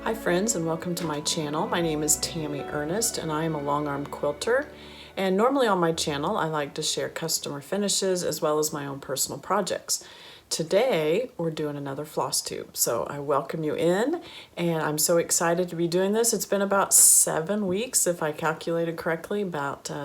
Hi friends, and welcome to my channel. My name is Tammy Ernest and I am a long-arm quilter, and normally on my channel I like to share customer finishes as well as my own personal projects. Today we're doing another Flosstube, so I welcome you in and I'm so excited to be doing this. It's been about 7 weeks, if I calculated correctly,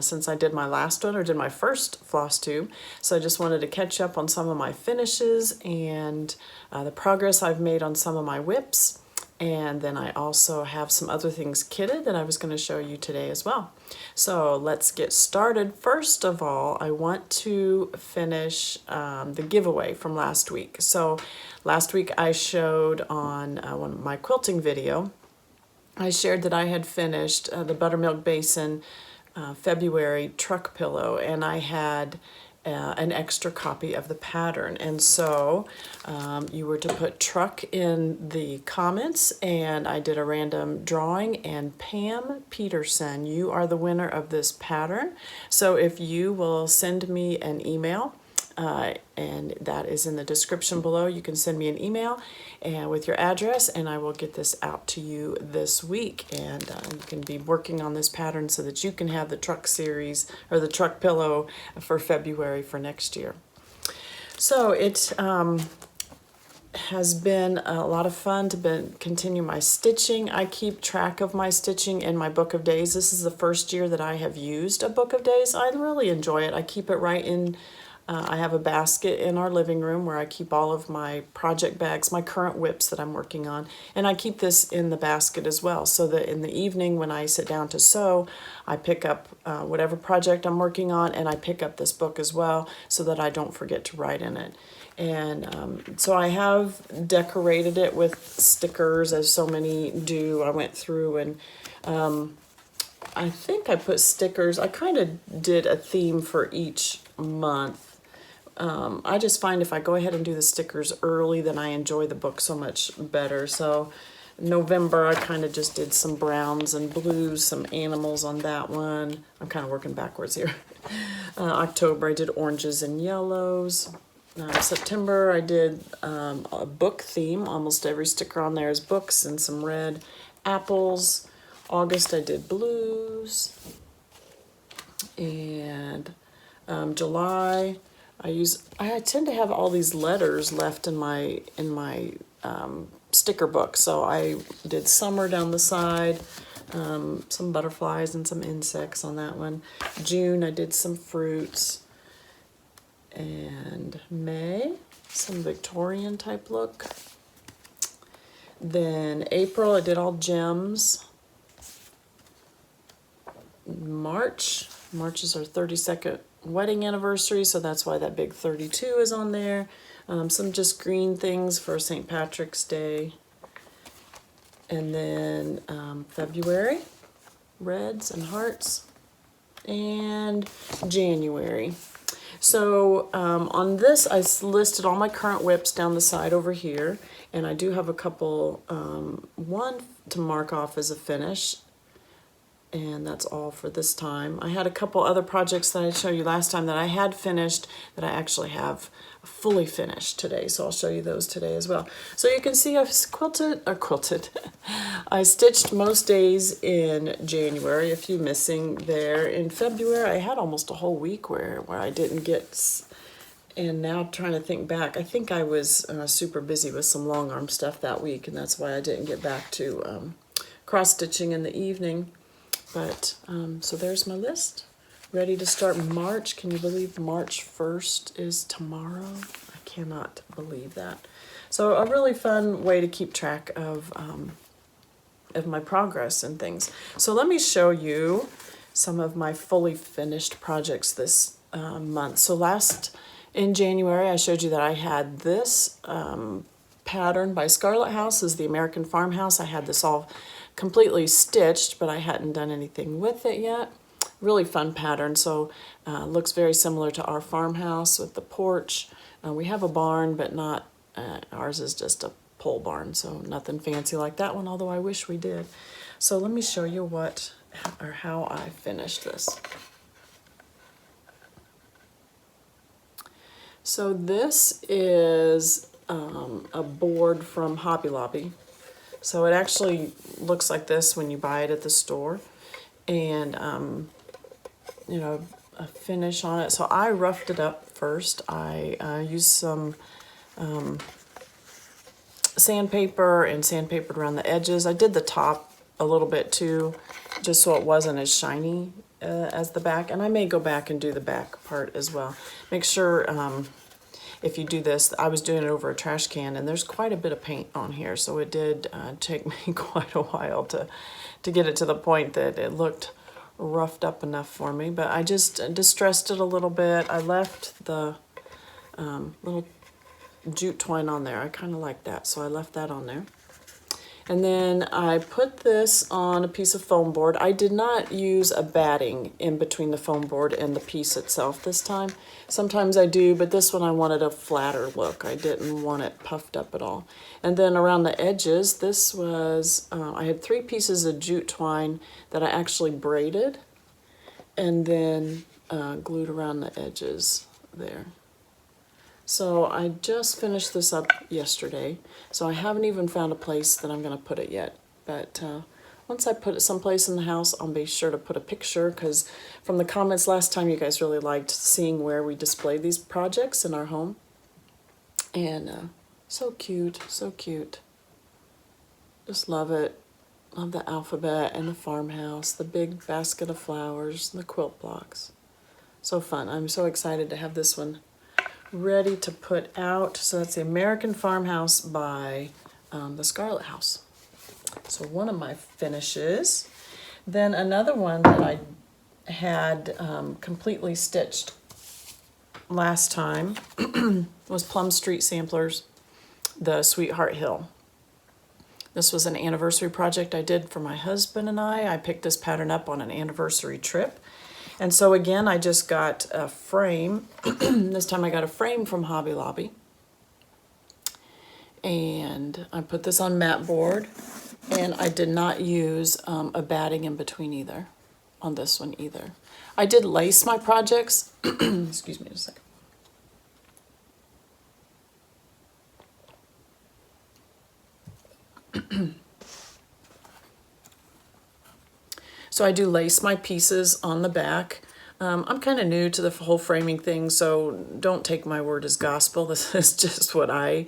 since I did my last one, or did my first Flosstube. So I just wanted to catch up on some of my finishes and the progress I've made on some of my whips. And then I also have some other things kitted that I was going to show you today as well. So let's get started. First of all, I want to finish the giveaway from last week. So last week I showed on one of my quilting video, I shared that I had finished the Buttermilk Basin February truck pillow, and I had an extra copy of the pattern. And so you were to put truck in the comments, and I did a random drawing, and Pam Peterson, you are the winner of this pattern. So if you will send me an email, and that is in the description below, you can send me an email and with your address, and I will get this out to you this week. And you can be working on this pattern so that you can have the truck series, or the truck pillow, for February for next year. So it has been a lot of fun to continue my stitching. I keep track of my stitching in my book of days. This is the first year that I have used a book of days. I really enjoy it. I keep it right in. I have a basket in our living room where I keep all of my project bags, my current whips that I'm working on, and I keep this in the basket as well, so that in the evening when I sit down to sew, I pick up whatever project I'm working on, and I pick up this book as well so that I don't forget to write in it. And so I have decorated it with stickers, as so many do. I went through and I think I put stickers. I kind of did a theme for each month. I just find if I go ahead and do the stickers early, then I enjoy the book so much better. So November, I kind of just did some browns and blues, some animals on that one. I'm kind of working backwards here. October, I did oranges and yellows. September, I did a book theme. Almost every sticker on there is books and some red apples. August, I did blues. And July, I tend to have all these letters left in my sticker book. So I did summer down the side, some butterflies and some insects on that one. June, I did some fruits. And May, some Victorian type look. Then April, I did all gems. March is our 32nd wedding anniversary, so that's why that big 32 is on there. Some just green things for St. Patrick's Day. And then February, reds and hearts. And January. So on this, I listed all my current whips down the side over here, and I do have a couple, one to mark off as a finish, and that's all for this time. I had a couple other projects that I showed you last time that I had finished that I actually have fully finished today, so I'll show you those today as well. So you can see I've quilted. I stitched most days in January, a few missing there. In February, I had almost a whole week where I didn't get, and now trying to think back, I think I was super busy with some long arm stuff that week, and that's why I didn't get back to cross stitching in the evening. But so there's my list. Ready to start March. Can you believe March 1st is tomorrow? I cannot believe that. So a really fun way to keep track of my progress and things. So let me show you some of my fully finished projects this month. So in January, I showed you that I had this pattern by Scarlett House, is the American Farmhouse. I had this all completely stitched, but I hadn't done anything with it yet. Really fun pattern. So looks very similar to our farmhouse with the porch. We have a barn, but not, ours is just a pole barn, so nothing fancy like that one, although I wish we did. So let me show you how I finished this. So this is a board from Hobby Lobby. So it actually looks like this when you buy it at the store. And, you know, a finish on it. So I roughed it up first. I used some sandpaper and sandpapered around the edges. I did the top a little bit too, just so it wasn't as shiny as the back. And I may go back and do the back part as well. Make sure if you do this, I was doing it over a trash can, and there's quite a bit of paint on here, so it did take me quite a while to get it to the point that it looked roughed up enough for me. But I just distressed it a little bit. I left the little jute twine on there. I kind of like that, so I left that on there. And then I put this on a piece of foam board. I did not use a batting in between the foam board and the piece itself this time. Sometimes I do, but this one I wanted a flatter look. I didn't want it puffed up at all. And then around the edges, this was, I had 3 pieces of jute twine that I actually braided and then glued around the edges there. So I just finished this up yesterday, so I haven't even found a place that I'm going to put it yet. But once I put it someplace in the house, I'll be sure to put a picture, because from the comments last time, you guys really liked seeing where we displayed these projects in our home. And so cute, so cute. Just love it. Love the alphabet and the farmhouse, the big basket of flowers, and the quilt blocks. So fun. I'm so excited to have this one ready to put out. So that's the American Farmhouse by the Scarlet House. So one of my finishes. Then another one that I had completely stitched last time was Plum Street Samplers, the Sweetheart Hill. This was an anniversary project I did for my husband and I. I picked this pattern up on an anniversary trip. And so again, I just got a frame. This time I got a frame from Hobby Lobby. And I put this on mat board. And I did not use a batting in between either, on this one either. I did lace my projects. Excuse me just a second. So I do lace my pieces on the back. I'm kind of new to the whole framing thing, so don't take my word as gospel. This is just what I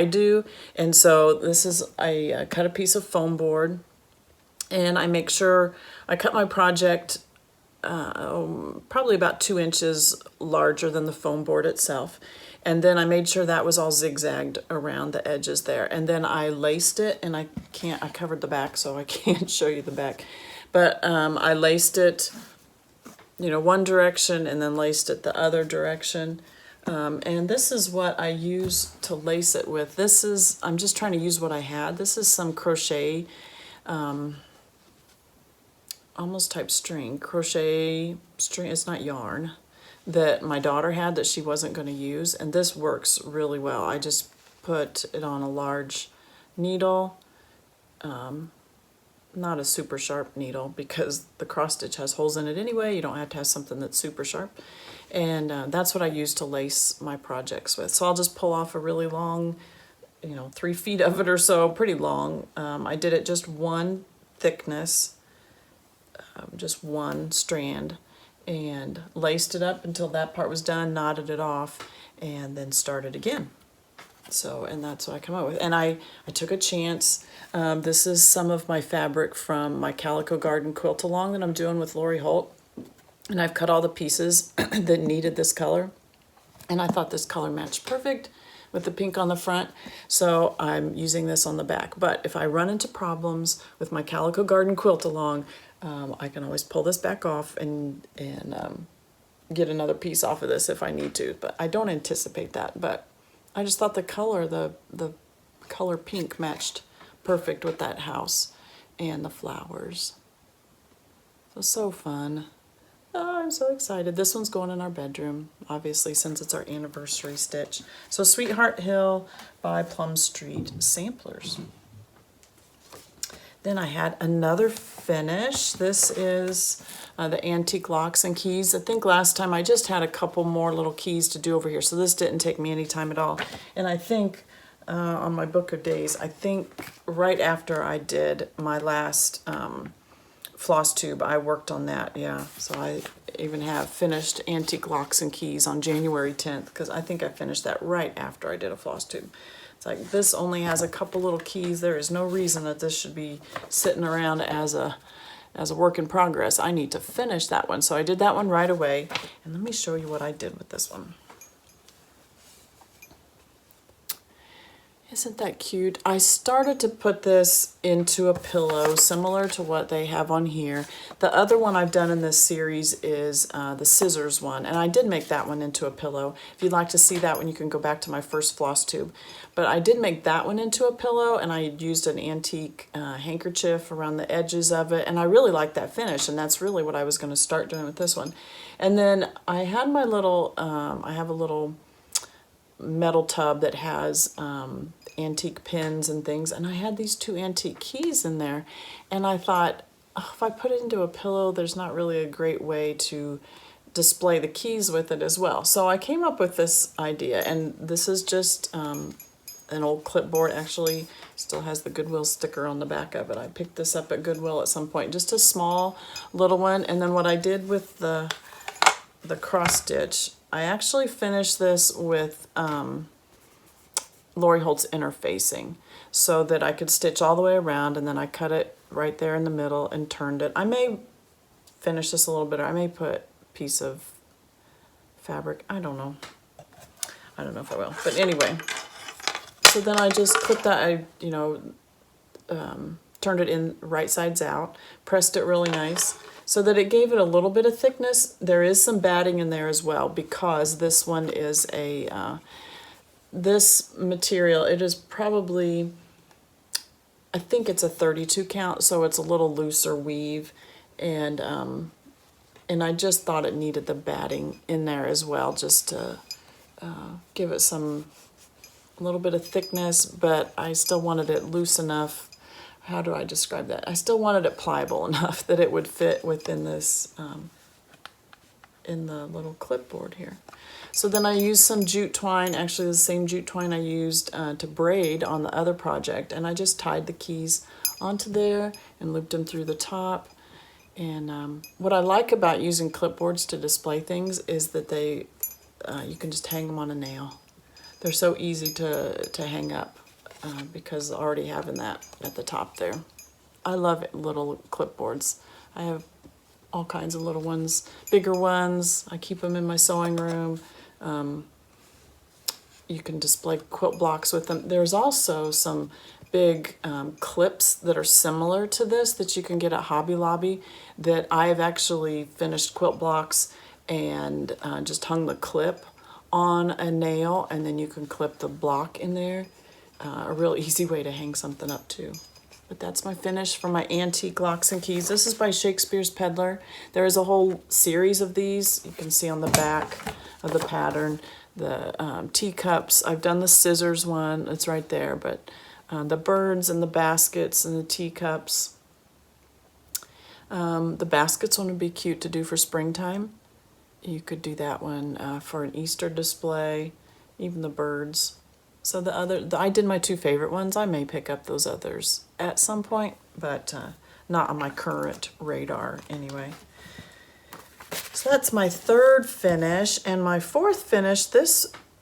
do. And so this is, I cut a piece of foam board, and I make sure I cut my project probably about 2 inches larger than the foam board itself. And then I made sure that was all zigzagged around the edges there. And then I laced it, and I covered the back, so I can't show you the back. But I laced it, you know, one direction and then laced it the other direction. And this is what I use to lace it with. This is, I'm just trying to use what I had. This is some crochet, almost type string. Crochet string, it's not yarn, that my daughter had that she wasn't going to use. And this works really well. I just put it on a large needle. Not a super sharp needle, because the cross stitch has holes in it anyway. You don't have to have something that's super sharp. And that's what I use to lace my projects with. So I'll just pull off a really long, you know, 3 feet of it or so, pretty long. I did it just one thickness, just one strand, and laced it up until that part was done, knotted it off, and then started again. So, and that's what I come up with. And I took a chance. This is some of my fabric from my Calico Garden quilt along that I'm doing with Lori Holt. And I've cut all the pieces that needed this color. And I thought this color matched perfect with the pink on the front. So I'm using this on the back. But if I run into problems with my Calico Garden quilt along, I can always pull this back off and get another piece off of this if I need to. But I don't anticipate that. But I just thought the color, the color pink matched perfect with that house and the flowers. So fun. Oh, I'm so excited. This one's going in our bedroom, obviously, since it's our anniversary stitch. So Sweetheart Hill by Plum Street Samplers. Then I had another finish. This is the antique locks and keys. I think last time I just had a couple more little keys to do over here, so this didn't take me any time at all. And I think on my book of days, I think right after I did my last Flosstube, I worked on that, yeah. So I even have finished Antique Locks and Keys on January 10th, because I think I finished that right after I did a Flosstube. It's like, this only has a couple little keys. There is no reason that this should be sitting around as a work in progress. I need to finish that one. So I did that one right away. And let me show you what I did with this one. Isn't that cute? I started to put this into a pillow similar to what they have on here. The other one I've done in this series is the scissors one, and I did make that one into a pillow. If you'd like to see that one, you can go back to my first Flosstube. But I did make that one into a pillow, and I used an antique handkerchief around the edges of it, and I really like that finish, and that's really what I was going to start doing with this one. And then I had my little, I have a little metal tub that has antique pins and things, and I had these two antique keys in there, and I thought, oh, if I put it into a pillow, there's not really a great way to display the keys with it as well. So I came up with this idea, and this is just an old clipboard. Actually still has the Goodwill sticker on the back of it. I picked this up at Goodwill at some point, just a small little one. And then what I did with the cross stitch, I actually finished this with Lori Holt's interfacing so that I could stitch all the way around, and then I cut it right there in the middle and turned it. I may finish this a little bit, or I may put a piece of fabric. I don't know. I don't know if I will. But anyway, so then I just clipped that, turned it in right sides out, pressed it really nice so that it gave it a little bit of thickness. There is some batting in there as well, because this one is a this material, it is probably, I think it's a 32 count, so it's a little looser weave, and I just thought it needed the batting in there as well, just to give it a little bit of thickness, but I still wanted it loose enough. How do I describe that? I still wanted it pliable enough that it would fit within this, in the little clipboard here. So then I used some jute twine, actually the same jute twine I used to braid on the other project, and I just tied the keys onto there and looped them through the top. And what I like about using clipboards to display things is that they, you can just hang them on a nail. They're so easy to hang up because already having that at the top there. I love little clipboards. I have all kinds of little ones, bigger ones. I keep them in my sewing room. You can display quilt blocks with them. There's also some big clips that are similar to this that you can get at Hobby Lobby that I have actually finished quilt blocks and just hung the clip on a nail, and then you can clip the block in there. A real easy way to hang something up too. But that's my finish for my Antique Locks and Keys. This is by Shakespeare's Peddler. There is a whole series of these. You can see on the back of the pattern. The teacups. I've done the scissors one. It's right there. But the birds and the baskets and the teacups. The baskets one would be cute to do for springtime. You could do that one for an Easter display. Even the birds. So I did my two favorite ones. I may pick up those others at some point, but not on my current radar anyway. So that's my third finish, and my fourth finish,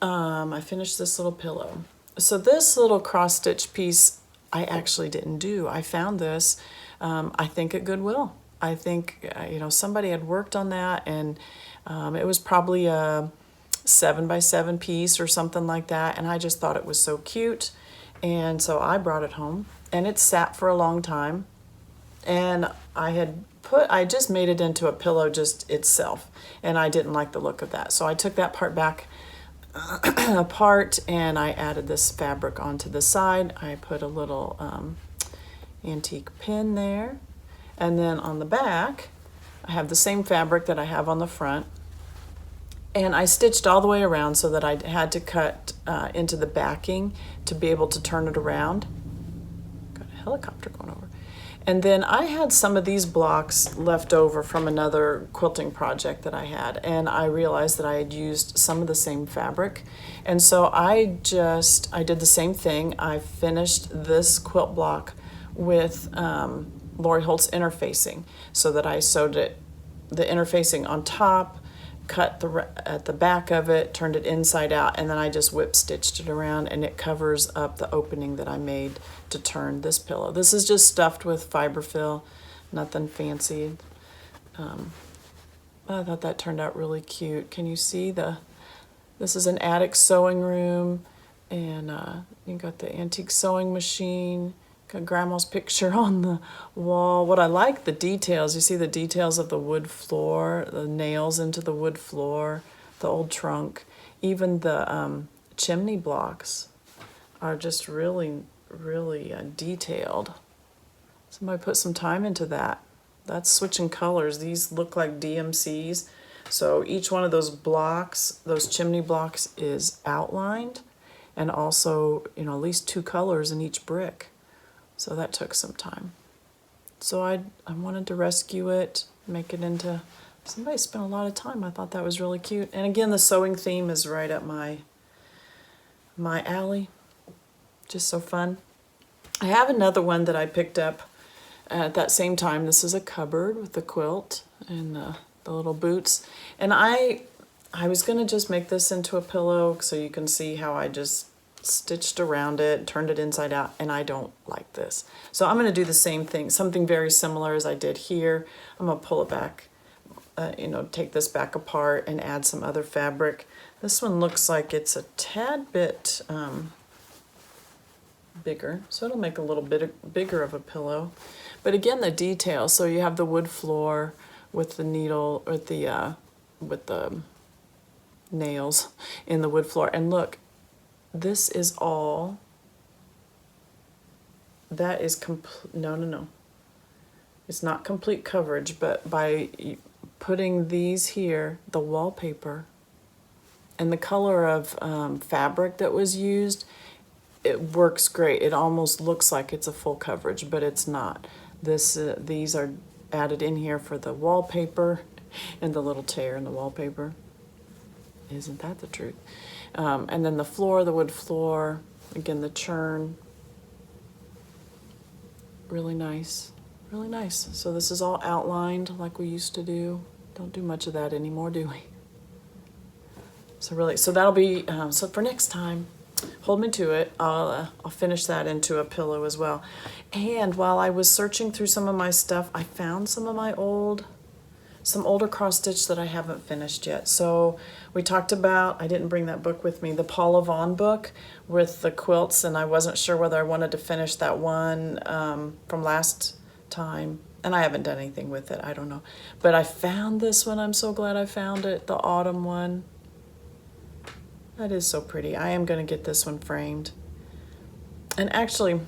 I finished this little pillow. So this little cross stitch piece I actually didn't do. I found this, I think at Goodwill. I think, somebody had worked on that, and it was probably a 7x7 piece or something like that, and I just thought it was so cute, and so I brought it home, and it sat for a long time, and I just made it into a pillow just itself, and I didn't like the look of that, so I took that part back apart, and I added this fabric onto the side. I put a little antique pin there, and then on the back I have the same fabric that I have on the front. And I stitched all the way around so that I had to cut into the backing to be able to turn it around. Got a helicopter going over. And then I had some of these blocks left over from another quilting project that I had, and I realized that I had used some of the same fabric. And so I did the same thing. I finished this quilt block with Lori Holt's interfacing, so that I sewed the interfacing on top, cut at the back of it, turned it inside out, and then I just whip stitched it around, and it covers up the opening that I made to turn this pillow. This is just stuffed with fiberfill, nothing fancy. I thought that turned out really cute. Can you see this is an attic sewing room, and you got the antique sewing machine. Got Grandma's picture on the wall. What I like, the details. You see the details of the wood floor, the nails into the wood floor, the old trunk. Even the chimney blocks are just really, really detailed. Somebody put some time into that. That's switching colors. These look like DMCs. So each one of those blocks, those chimney blocks, is outlined, and also, at least 2 colors in each brick. So that took some time. So I wanted to rescue it, make it into, somebody spent a lot of time. I thought that was really cute. And again, the sewing theme is right up my alley. Just so fun. I have another one that I picked up at that same time. This is a cupboard with the quilt and the little boots. And I was gonna just make this into a pillow so you can see how I just stitched around it, turned it inside out, and I don't like this. So I'm gonna do the same thing, something very similar as I did here. I'm gonna pull it back, take this back apart and add some other fabric. This one looks like it's a tad bit bigger, so it'll make a little bit bigger of a pillow. But again, the detail. So you have the wood floor with the needle, with the nails in the wood floor. And look, this is all, that is no. It's not complete coverage, but by putting these here, the wallpaper, and the color of fabric that was used, it works great. It almost looks like it's a full coverage, but it's not. These are added in here for the wallpaper and the little tear in the wallpaper. Isn't that the truth? And then the floor, the wood floor, again, the churn. Really nice, really nice. So this is all outlined like we used to do. Don't do much of that anymore, do we? So that'll be, so for next time, hold me to it. I'll finish that into a pillow as well. And while I was searching through some of my stuff, I found some of my some older cross stitch that I haven't finished yet. So we talked about, I didn't bring that book with me, the Paula Vaughn book with the quilts, and I wasn't sure whether I wanted to finish that one from last time. And I haven't done anything with it, I don't know. But I found this one, I'm so glad I found it, the autumn one. That is so pretty. I am gonna get this one framed. And actually,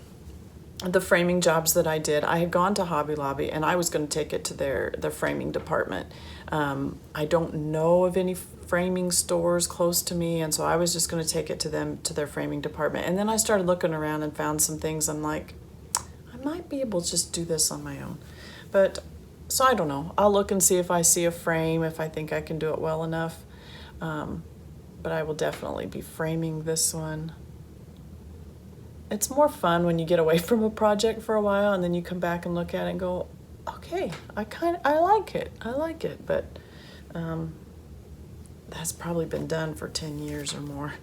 the framing jobs that I did, I had gone to Hobby Lobby and I was gonna take it to their framing department. I don't know of any framing stores close to me, and so I was just gonna take it to their framing department. And then I started looking around and found some things. I'm like, I might be able to just do this on my own. But, so I don't know. I'll look and see if I see a frame, if I think I can do it well enough. But I will definitely be framing this one. It's more fun when you get away from a project for a while and then you come back and look at it and go, okay, I like it, but that's probably been done for 10 years or more.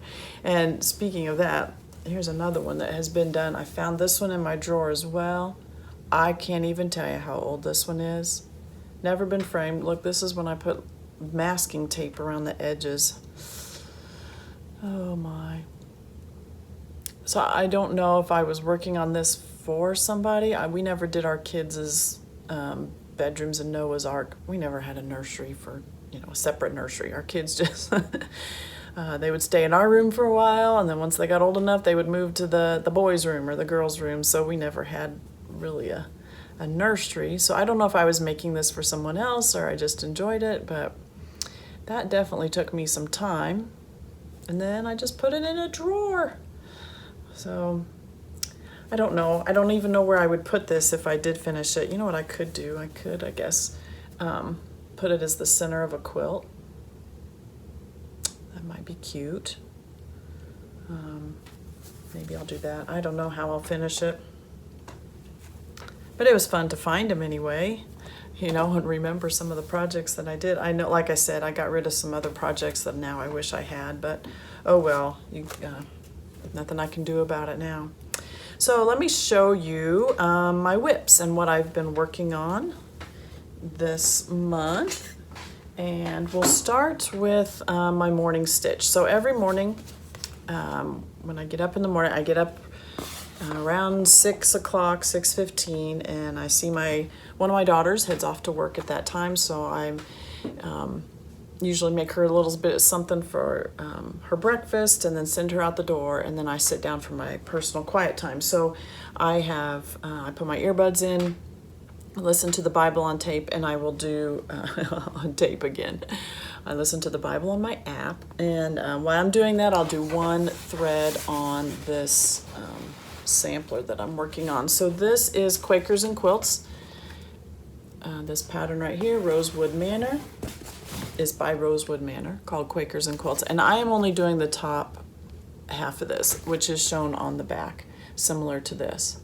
And speaking of that, here's another one that has been done. I found this one in my drawer as well. I can't even tell you how old this one is. Never been framed. Look, this is when I put masking tape around the edges. Oh my. So I don't know if I was working on this for somebody. We never did our kids' bedrooms in Noah's Ark. We never had a nursery for, a separate nursery. Our kids just, they would stay in our room for a while, and then once they got old enough, they would move to the boys' room or the girls' room. So we never had really a nursery. So I don't know if I was making this for someone else or I just enjoyed it, but that definitely took me some time. And then I just put it in a drawer. So I don't know. I don't even know where I would put this if I did finish it. You know what I could do? I could, I guess, put it as the center of a quilt. That might be cute. Maybe I'll do that. I don't know how I'll finish it. But it was fun to find them anyway, you know, and remember some of the projects that I did. I know, like I said, I got rid of some other projects that now I wish I had, but oh well, nothing I can do about it now. So let me show you my whips and what I've been working on this month. And we'll start with my morning stitch. So every morning, when I get up in the morning, I get up around 6 o'clock, 6:15, and I see one of my daughters heads off to work at that time, so I usually make her a little bit of something for her breakfast and then send her out the door, and then I sit down for my personal quiet time. So I put my earbuds in, listen to the Bible on tape, and I will do on tape again. I listen to the Bible on my app, and while I'm doing that, I'll do one thread on this sampler that I'm working on. So this is Quakers and Quilts. This pattern right here, Rosewood Manor, is by Rosewood Manor, called Quakers and Quilts, and I am only doing the top half of this, which is shown on the back, similar to this.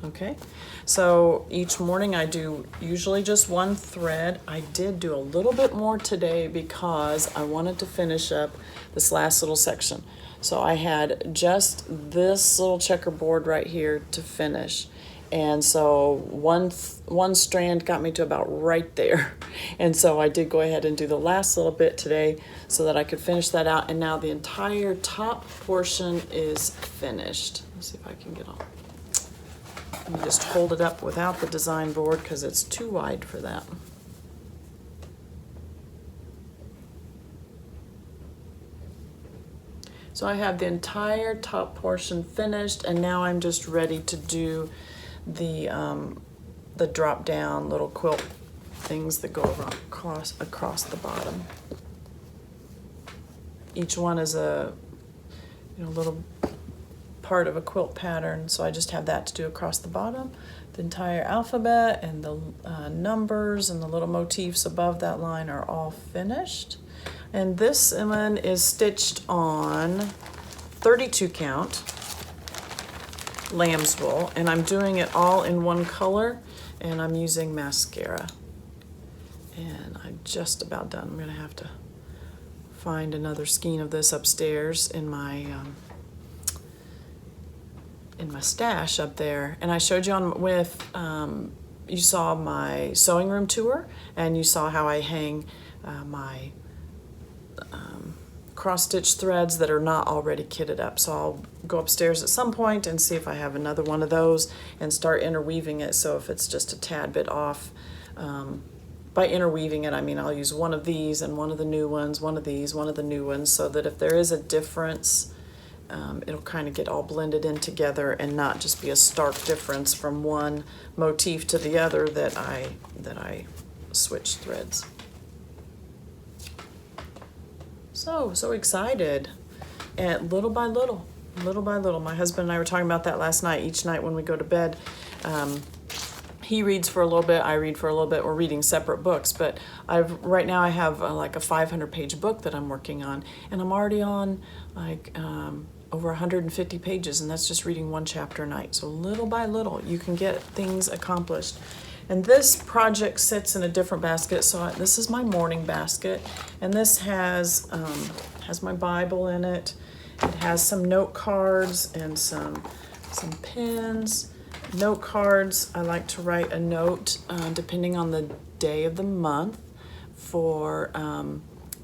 Okay, so each morning I do usually just one thread. I did do a little bit more today because I wanted to finish up this last little section. So I had just this little checkerboard right here to finish. And so one strand got me to about right there. And so I did go ahead and do the last little bit today so that I could finish that out. And now the entire top portion is finished. Let's see if I can get on. Let me just hold it up without the design board because it's too wide for that. So I have the entire top portion finished, and now I'm just ready to do the drop down little quilt things that go across the bottom. Each one is a little part of a quilt pattern, so I just have that to do across the bottom. The entire alphabet and the numbers and the little motifs above that line are all finished. And this one is stitched on 32 count lamb's wool, and I'm doing it all in one color, and I'm using mascara. And I'm just about done. I'm gonna have to find another skein of this upstairs in my stash up there. And I showed you you saw my sewing room tour, and you saw how I hang my cross-stitch threads that are not already kitted up. So I'll go upstairs at some point and see if I have another one of those and start interweaving it. So if it's just a tad bit off, by interweaving it, I mean I'll use one of these and one of the new ones, one of these, one of the new ones, so that if there is a difference, it'll kind of get all blended in together and not just be a stark difference from one motif to the other that I switch threads. So excited. And little by little, my husband and I were talking about that last night. Each night when we go to bed, he reads for a little bit, I read for a little bit. We're reading separate books, but right now I have like a 500-page book that I'm working on, and I'm already on like over 150 pages, and that's just reading one chapter a night. So little by little, you can get things accomplished. And this project sits in a different basket. So this is my morning basket, and this has my Bible in it. It has some note cards and some pins. Note cards, I like to write a note depending on the day of the month for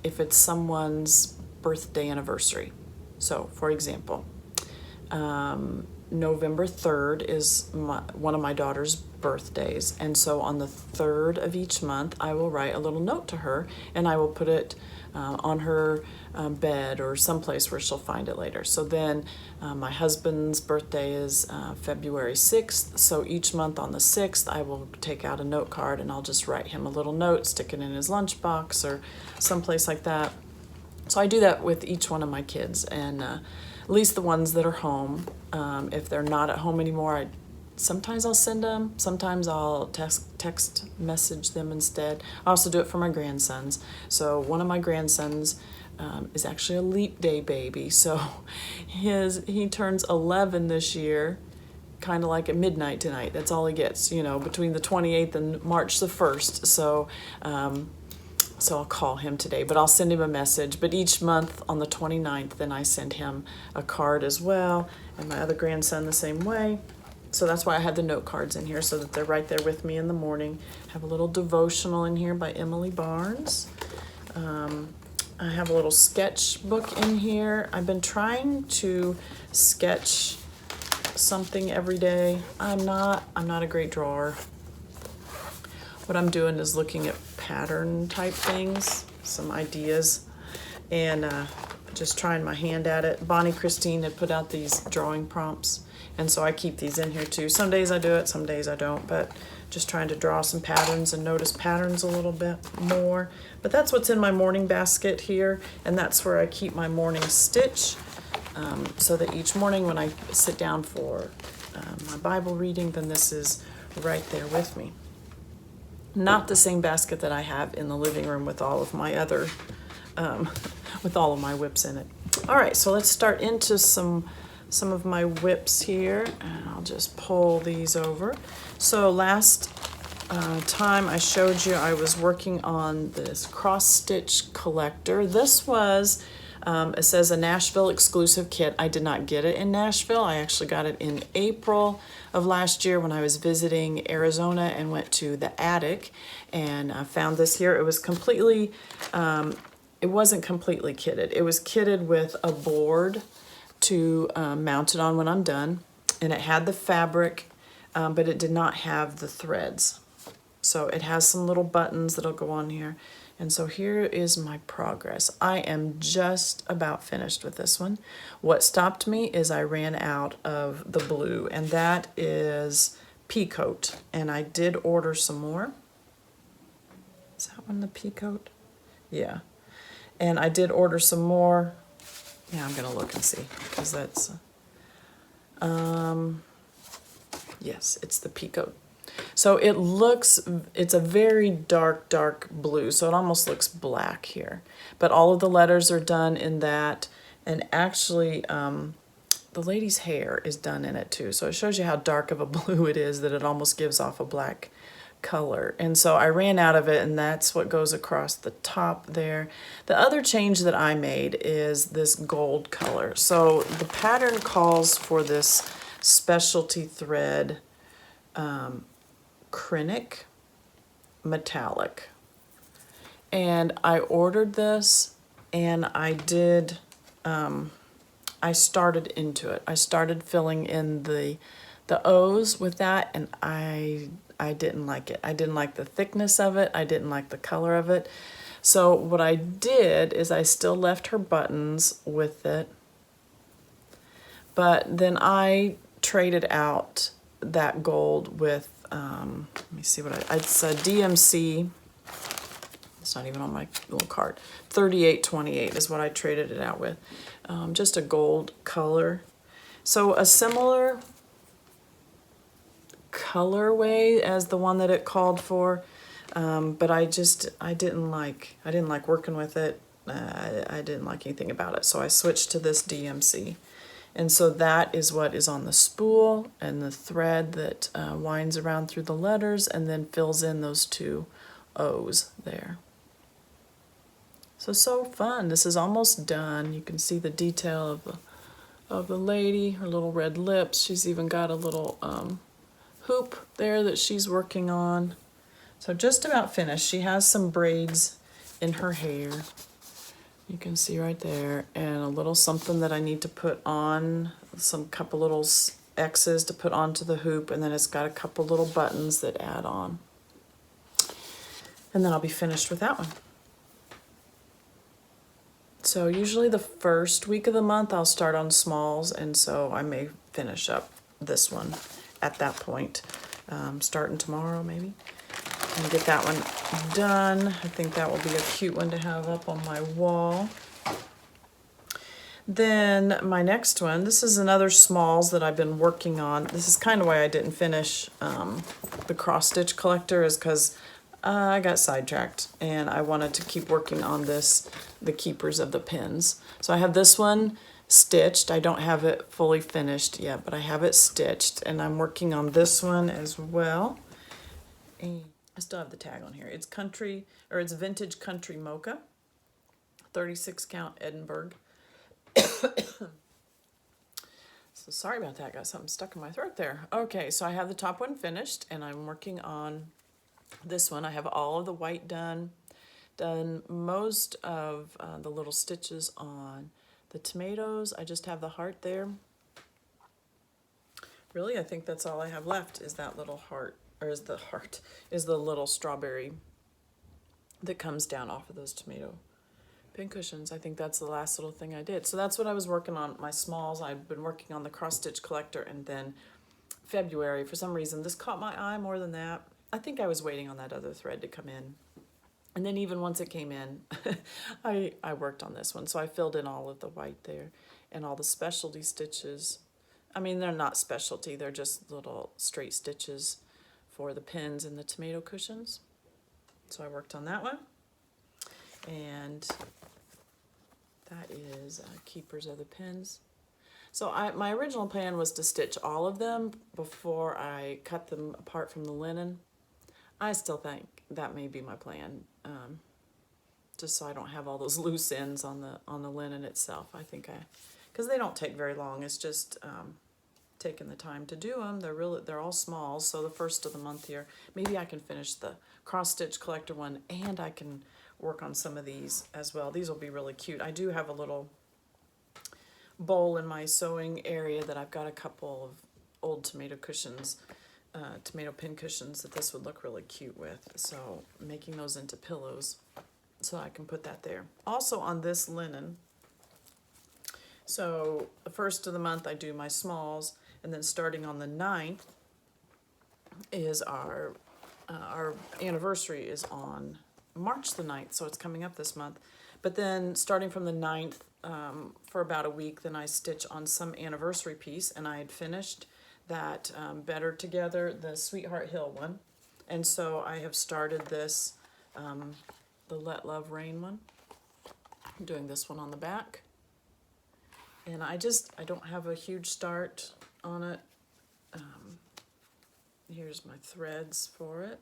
if it's someone's birthday anniversary. So, for example, November 3rd is one of my daughter's birthdays, and so on the 3rd of each month I will write a little note to her, and I will put it on her bed or someplace where she'll find it later. So then my husband's birthday is February 6th, so each month on the 6th I will take out a note card and I'll just write him a little note, stick it in his lunchbox or someplace like that. So I do that with each one of my kids, and at least the ones that are home. If they're not at home anymore, sometimes I'll send them, sometimes I'll text message them instead. I also do it for my grandsons. So one of my grandsons is actually a leap day baby, so he turns 11 this year, kind of like at midnight tonight. That's all he gets, you know, between the 28th and March the 1st. So I'll call him today, but I'll send him a message. But each month on the 29th, then I send him a card as well, and my other grandson the same way. So that's why I had the note cards in here, so that they're right there with me in the morning. I have a little devotional in here by Emily Barnes. I have a little sketchbook in here. I've been trying to sketch something every day. I'm not a great drawer. What I'm doing is looking at pattern type things, some ideas, and just trying my hand at it. Bonnie Christine had put out these drawing prompts, and so I keep these in here too. Some days I do it, some days I don't, but just trying to draw some patterns and notice patterns a little bit more. But that's what's in my morning basket here, and that's where I keep my morning stitch, so that each morning when I sit down for my Bible reading, then this is right there with me. Not the same basket that I have in the living room with all of my other, with all of my whips in it. All right, so let's start into some of my whips here, and I'll just pull these over. So last time I showed you I was working on this cross stitch collector. This was, it says a Nashville exclusive kit. I did not get it in Nashville. I actually got it in April of last year when I was visiting Arizona and went to the attic, and I found this here. It was completely, it wasn't completely kitted. It was kitted with a board to mount it on when I'm done, and it had the fabric, but it did not have the threads. So it has some little buttons that'll go on here. And so here is my progress. I am just about finished with this one. What stopped me is I ran out of the blue, and that is Peacoat. And I did order some more. Is that one the Peacoat? Yeah. And I did order some more. Yeah, I'm gonna look and see, because that's, yes, it's the Peacoat. So it's a very dark blue, so it almost looks black here. But all of the letters are done in that, and actually the lady's hair is done in it too. So it shows you how dark of a blue it is, that it almost gives off a black color. And so I ran out of it, and that's what goes across the top there. The other change that I made is this gold color. So the pattern calls for this specialty thread, Krennic metallic, and I ordered this, and I did, I started into it. I started filling in the O's with that, and I didn't like it. I didn't like the thickness of it. I didn't like the color of it. So what I did is I still left her buttons with it, but then I traded out that gold with, let me see what it's a DMC, it's not even on my little card, 3828 is what I traded it out with, just a gold color. So a similar colorway as the one that it called for, but I didn't like working with it. I didn't like anything about it, so I switched to this DMC. And so that is what is on the spool, and the thread that winds around through the letters and then fills in those two O's there. So fun. This is almost done. You can see the detail of the lady, her little red lips. She's even got a little hoop there that she's working on. So just about finished. She has some braids in her hair. You can see right there, and a little something that I need to put on, couple little X's to put onto the hoop, and then it's got a couple little buttons that add on. And then I'll be finished with that one. So usually the first week of the month I'll start on smalls, and so I may finish up this one at that point, starting tomorrow maybe, and get that one done. I think that will be a cute one to have up on my wall. Then my next one, this is another smalls that I've been working on. This is kind of why I didn't finish the cross stitch collector, is because I got sidetracked and I wanted to keep working on this, the keepers of the pins. So I have this one stitched. I don't have it fully finished yet, but I have it stitched, and I'm working on this one as well. And I still have the tag on here. It's it's vintage Country Mocha, 36 count Edinburgh. So sorry about that, got something stuck in my throat there. Okay, so I have the top one finished, and I'm working on this one. I have all of the white done most of the little stitches on the tomatoes. I just have the heart there. Really, I think that's all I have left is that little heart, or is the little strawberry that comes down off of those tomato pin cushions. I think that's the last little thing I did. So that's what I was working on, my smalls. I've been working on the cross stitch collector, and then February, for some reason, this caught my eye more than that. I think I was waiting on that other thread to come in. And then even once it came in, I worked on this one. So I filled in all of the white there and all the specialty stitches. I mean, they're not specialty, they're just little straight stitches for the pins and the tomato cushions. So I worked on that one. And that is keepers of the pins. So my original plan was to stitch all of them before I cut them apart from the linen. I still think that may be my plan, just so I don't have all those loose ends on the linen itself. I think because they don't take very long. It's just taking the time to do them. They're all small. So the first of the month here, maybe I can finish the cross stitch collector one, and I can work on some of these as well. These will be really cute. I do have a little bowl in my sewing area that I've got a couple of old tomato cushions, tomato pin cushions that this would look really cute with. So making those into pillows so I can put that there. Also on this linen, so the first of the month I do my smalls, and then starting on the 9th is our anniversary is on March the 9th, so it's coming up this month. But then starting from the 9th, for about a week, then I stitch on some anniversary piece, and I had finished that Better Together, the Sweetheart Hill one. And so I have started this, the Let Love Rain one. I'm doing this one on the back. And I don't have a huge start on it. Here's my threads for it.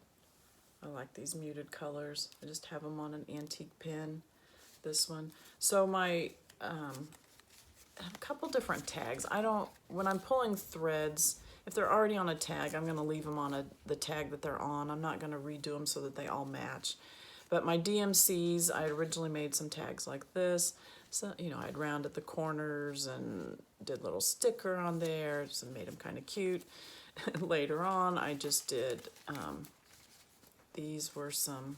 I like these muted colors. I just have them on an antique pin, this one. So my, I have a couple different tags. When I'm pulling threads, if they're already on a tag, I'm gonna leave them on the tag that they're on. I'm not gonna redo them so that they all match. But my DMCs, I originally made some tags like this. So, I'd rounded the corners and did a little sticker on there, just made them kind of cute. Later on, I just did, these were some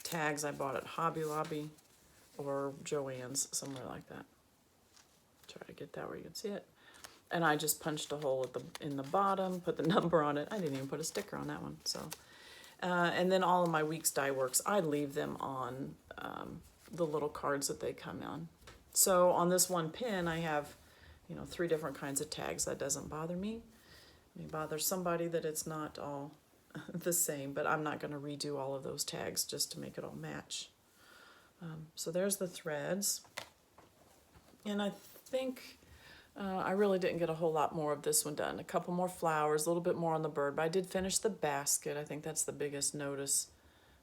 tags I bought at Hobby Lobby or Joann's, somewhere like that. Try to get that where you can see it. And I just punched a hole in the bottom, put the number on it. I didn't even put a sticker on that one. So, and then all of my Weeks Die Works, I leave them on the little cards that they come on. So on this one pin, I have, 3 different kinds of tags. That doesn't bother me. It may bother somebody that it's not all the same, but I'm not going to redo all of those tags just to make it all match. So there's the threads. And I think I really didn't get a whole lot more of this one done. A couple more flowers, a little bit more on the bird, but I did finish the basket. I think that's the biggest notice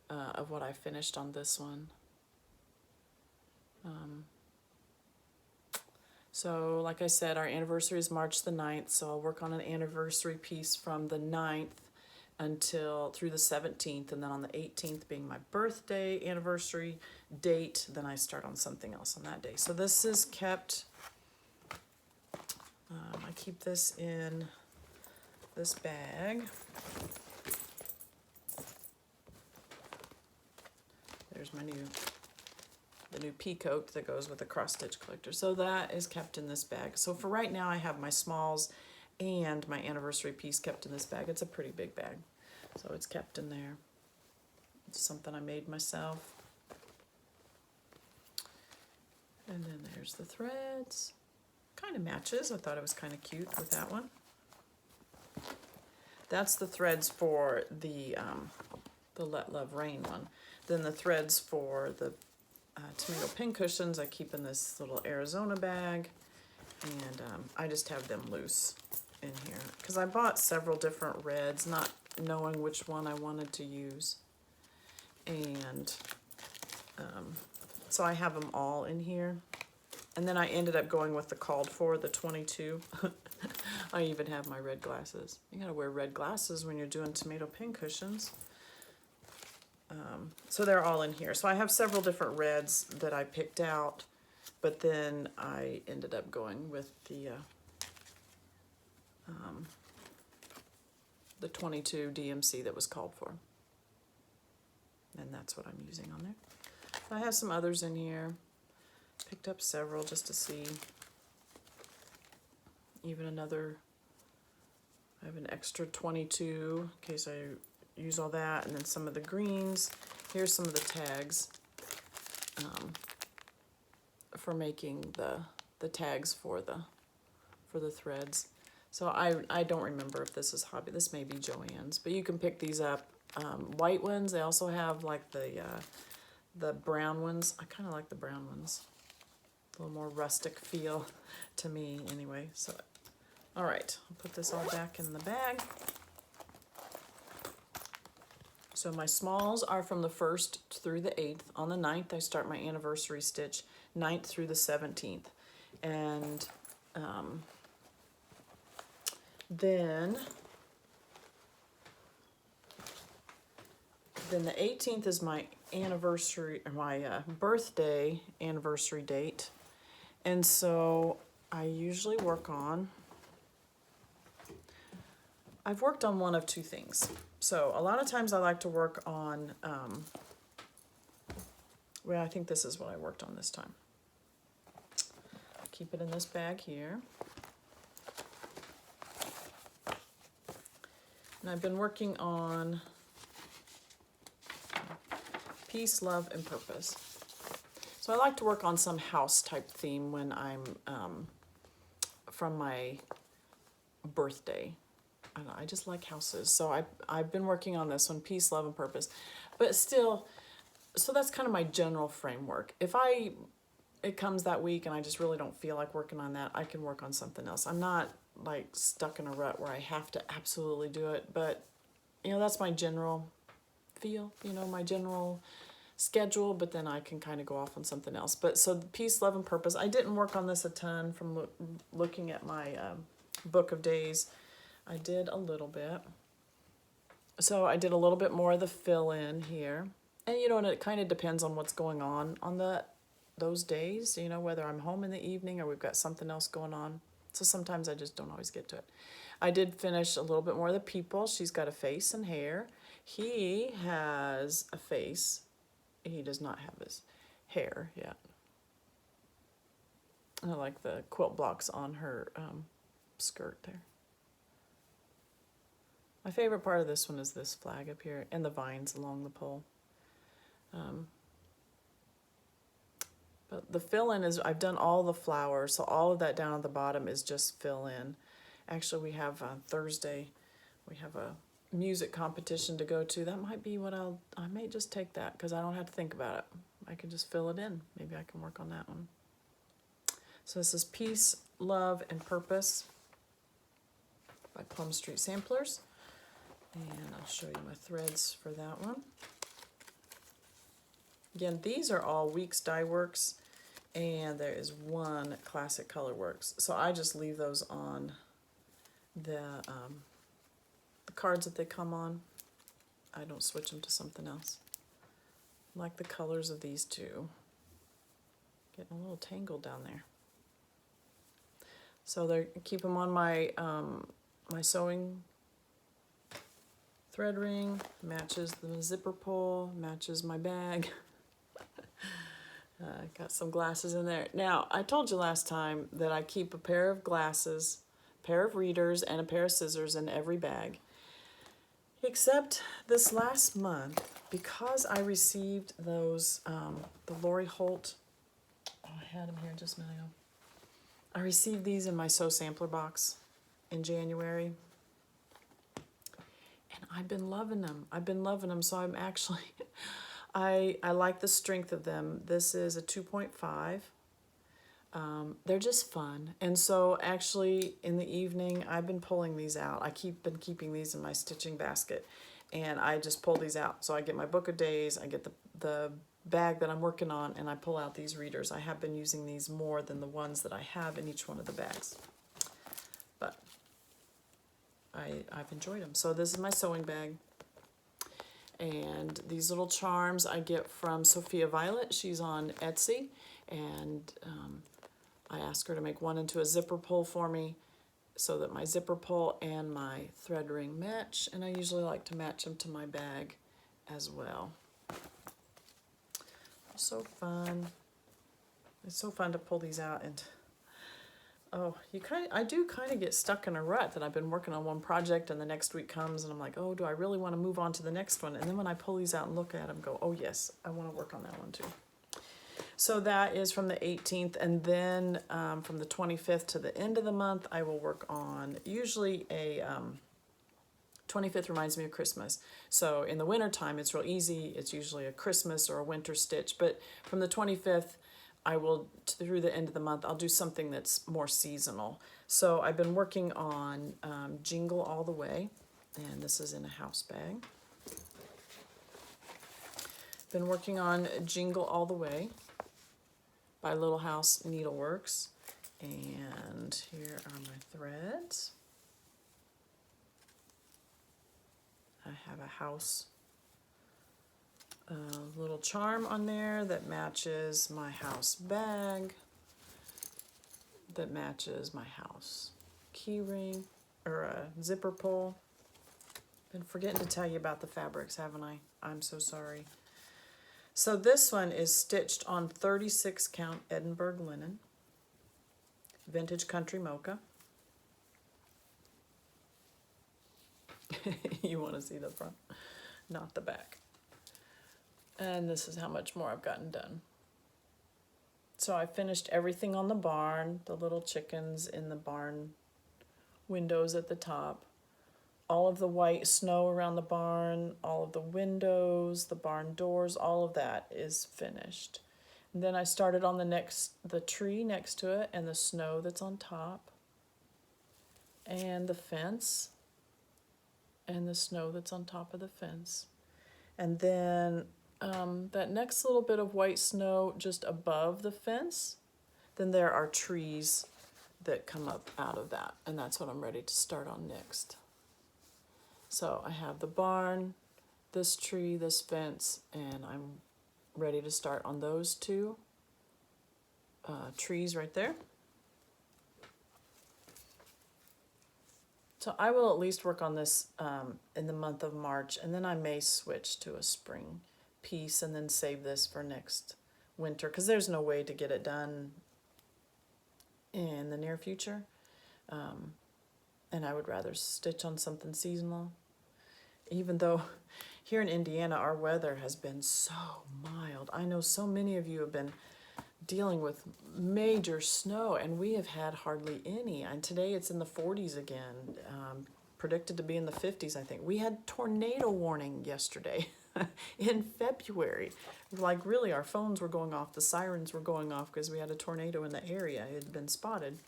of what I finished on this one. So like I said, our anniversary is March the 9th, so I'll work on an anniversary piece from the 9th through the 17th, and then on the 18th being my birthday anniversary date, then I start on something else on that day. So this is kept, I keep this in this bag. There's my the new peacoat that goes with the cross stitch collector. So that is kept in this bag. So for right now I have my smalls and my anniversary piece kept in this bag. It's a pretty big bag, so it's kept in there. It's something I made myself. And then there's the threads. Kind of matches. I thought it was kind of cute with that one. That's the threads for the Let Love Rain one. Then the threads for the tomato pin cushions I keep in this little Arizona bag. And I just have them loose in here. Because I bought several different reds, not knowing which one I wanted to use. And so I have them all in here. And then I ended up going with the called for, the 22. I even have my red glasses. You gotta wear red glasses when you're doing tomato pin cushions. So they're all in here. So I have several different reds that I picked out, but then I ended up going with the 22 DMC that was called for. And that's what I'm using on there. I have some others in here. Picked up several just to see. Even another, I have an extra 22 in case I use all that, and then some of the greens. Here's some of the tags for making the tags for the threads. So I don't remember if this is Hobby. This may be Joann's, but you can pick these up. White ones. They also have like the brown ones. I kind of like the brown ones. A little more rustic feel to me anyway. So, all right, I'll put this all back in the bag. So my smalls are from the 1st through the 8th. On the 9th, I start my anniversary stitch, 9th through the 17th. And then the 18th is my anniversary, or my birthday anniversary date. And so I usually work on, I've worked on one of two things. So a lot of times I like to work on, well, I think this is what I worked on this time. Keep it in this bag here. And I've been working on Peace, Love, and Purpose. So I like to work on some house type theme when I'm from my birthday. I don't know, I just like houses. So I've been working on this one, Peace, Love, and Purpose. But still, so that's kind of my general framework. If it comes that week and I just really don't feel like working on that, I can work on something else. I'm not like stuck in a rut where I have to absolutely do it, but you know, that's my general feel, you know, my general schedule, but then I can kind of go off on something else. But so Peace, Love, and Purpose, I didn't work on this a ton from looking at my book of days. I did a little bit. So I did a little bit more of the fill in here. And you know, and it kind of depends on what's going on those days, you know, whether I'm home in the evening or we've got something else going on. So sometimes I just don't always get to it. I did finish a little bit more of the people. She's got a face and hair. He has a face. He does not have his hair yet. I like the quilt blocks on her skirt there. My favorite part of this one is this flag up here and the vines along the pole. But the fill-in is, I've done all the flowers, so all of that down at the bottom is just fill-in. Actually, we have Thursday, we have a music competition to go to. That might be what I may just take that because I don't have to think about it. I can just fill it in. Maybe I can work on that one. So this is Peace, Love, and Purpose by Plum Street Samplers. And I'll show you my threads for that one. Again, these are all Weeks Dye Works, and there is one Classic Color Works. So I just leave those on the cards that they come on. I don't switch them to something else. I like the colors of these two. Getting a little tangled down there. So they keep them on my my sewing thread ring. Matches the zipper pull. Matches my bag. Got some glasses in there. Now, I told you last time that I keep a pair of glasses, a pair of readers, and a pair of scissors in every bag. Except this last month, because I received those, the Lori Holt I had them here just a minute ago. I received these in my Sew Sampler box in January. And I've been loving them. So I'm actually, I like the strength of them. This is a 2.5. They're just fun. And so actually in the evening, I've been pulling these out. Been keeping these in my stitching basket, and I just pull these out. So I get my book of days, I get the bag that I'm working on, and I pull out these readers. I have been using these more than the ones that I have in each one of the bags. But I've enjoyed them. So this is my sewing bag. And these little charms I get from Sophia Violet. She's on Etsy, and I asked her to make one into a zipper pull for me so that my zipper pull and my thread ring match, and I usually like to match them to my bag as well. So fun. It's so fun to pull these out, and oh, I do kind of get stuck in a rut that I've been working on one project and the next week comes and I'm like, oh, do I really want to move on to the next one? And then when I pull these out and look at them, go, oh yes, I want to work on that one too. So that is from the 18th, and then from the 25th to the end of the month, I will work on usually a 25th reminds me of Christmas. So in the winter time, it's real easy. It's usually a Christmas or a winter stitch. But from the 25th, I will, through the end of the month, I'll do something that's more seasonal. So I've been working on Jingle All the Way, and this is in a house bag. Been working on Jingle All the Way by Little House Needleworks, and here are my threads. I have a house little charm on there that matches my house bag, that matches my house key ring, or a zipper pull. Been forgetting to tell you about the fabrics, haven't I? I'm so sorry. So this one is stitched on 36 count Edinburgh linen, vintage Country Mocha. You want to see the front, not the back. And this is how much more I've gotten done. So I finished everything on the barn, the little chickens in the barn windows at the top, all of the white snow around the barn, all of the windows, the barn doors, all of that is finished. And then I started on the tree next to it, and the snow that's on top, and the fence, and the snow that's on top of the fence. And then that next little bit of white snow just above the fence, then there are trees that come up out of that, and that's what I'm ready to start on next. So I have the barn, this tree, this fence, and I'm ready to start on those two trees right there. So I will at least work on this in the month of March, and then I may switch to a spring piece and then save this for next winter, because there's no way to get it done in the near future. And I would rather stitch on something seasonal. Even though here in Indiana, our weather has been so mild. I know so many of you have been dealing with major snow, and we have had hardly any. And today it's in the 40s again, predicted to be in the 50s, I think. We had tornado warning yesterday in February. Like, really, our phones were going off, the sirens were going off because we had a tornado in the area. It had been spotted.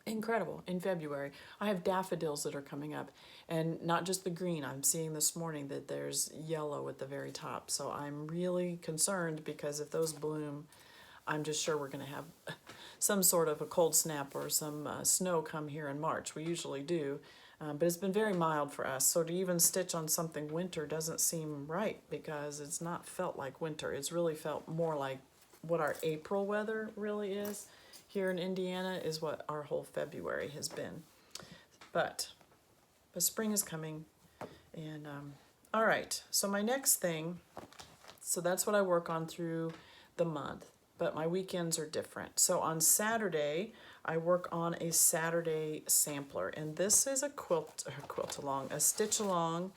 Incredible, in February. I have daffodils that are coming up, and not just the green. I'm seeing this morning that there's yellow at the very top. So I'm really concerned, because if those bloom, I'm just sure we're going to have some sort of a cold snap or some snow come here in March. We usually do, but it's been very mild for us. So to even stitch on something winter doesn't seem right, because it's not felt like winter. It's really felt more like what our April weather really is. Here in Indiana is what our whole February has been. But spring is coming. And all right, so my next thing, so that's what I work on through the month, but my weekends are different. So on Saturday, I work on a Saturday sampler, and this is a a stitch along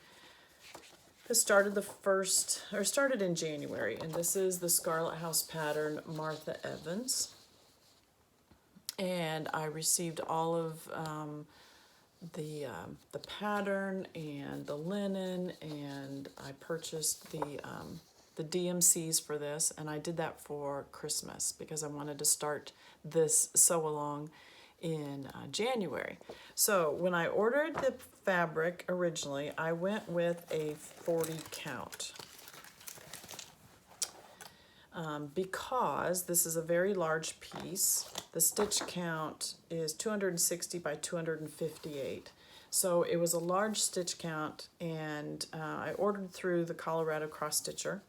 This started in January, and this is the Scarlet House pattern, Martha Evans. And I received all of the pattern and the linen, and I purchased the DMCs for this, and I did that for Christmas because I wanted to start this sew along in January. So when I ordered the fabric originally, I went with a 40 count. Because this is a very large piece. The stitch count is 260 by 258. So it was a large stitch count, and I ordered through the Colorado Cross Stitcher.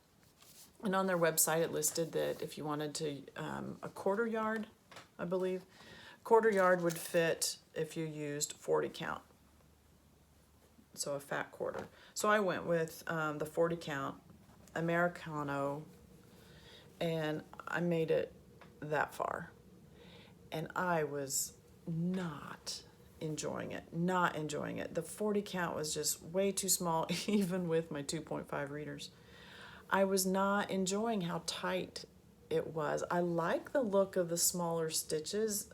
And on their website it listed that if you wanted to, a quarter yard, I believe, quarter yard would fit if you used 40 count. So a fat quarter. So I went with the 40 count Americano, and I made it that far. And I was not enjoying it. The 40 count was just way too small, even with my 2.5 readers. I was not enjoying how tight it was. I like the look of the smaller stitches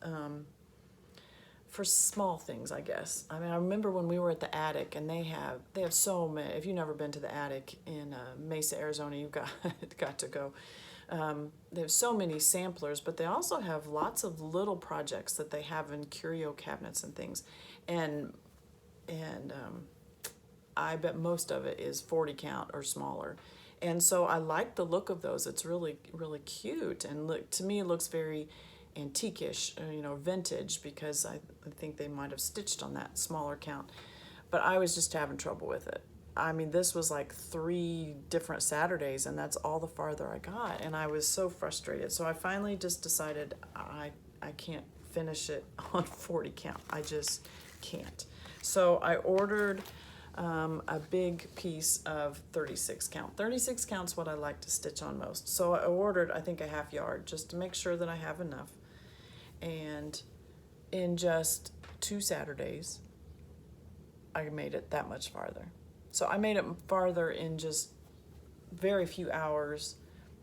for small things, I guess. I mean, I remember when we were at the attic, and they have so many. If you've never been to the attic in Mesa, Arizona, you've got to go. They have so many samplers, but they also have lots of little projects that they have in curio cabinets and things. And I bet most of it is 40 count or smaller. And so I like the look of those. It's really, really cute. And look, to me, it looks very antique-ish, vintage, because I think they might have stitched on that smaller count. But I was just having trouble with it. I mean, this was like 3 different Saturdays, and that's all the farther I got. And I was so frustrated. So I finally just decided I can't finish it on 40 count. I just can't. So I ordered a big piece of 36 count. 36 count's what I like to stitch on most. So I ordered, I think, a half yard just to make sure that I have enough. And in just 2 Saturdays, I made it that much farther. So I made it farther in just very few hours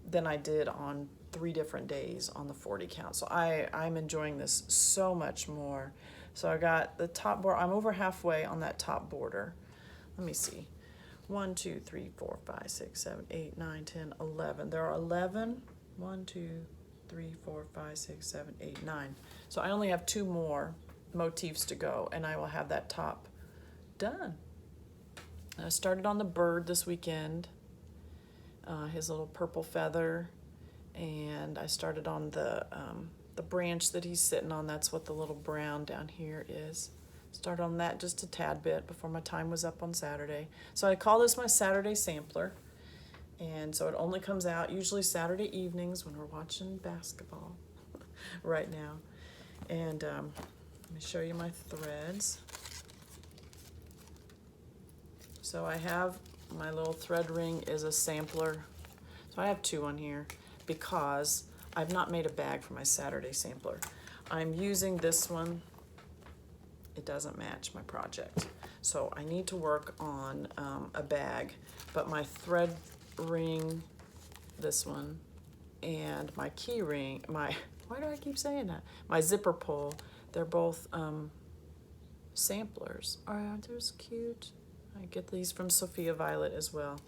than I did on 3 different days on the 40 count. So I'm enjoying this so much more. So I got the top border. I'm over halfway on that top border. Let me see. 1, 2, 3, 4, 5, 6, 7, 8, 9, 10, 11. There are 11. 1, 2, 3, 4, 5, 6, 7, 8, 9. So I only have 2 more motifs to go, and I will have that top done. I started on the bird this weekend, his little purple feather, and I started on the branch that he's sitting on. That's what the little brown down here is. Started on that just a tad bit before my time was up on Saturday. So I call this my Saturday sampler, and so it only comes out usually Saturday evenings when we're watching basketball right now. And let me show you my threads. So I have my little thread ring is a sampler. So I have 2 on here because I've not made a bag for my Saturday sampler. I'm using this one. It doesn't match my project. So I need to work on a bag, but my thread ring, this one, and my key ring, why do I keep saying that? My zipper pull, they're both samplers. Aren't those cute? I get these from Sophia Violet as well.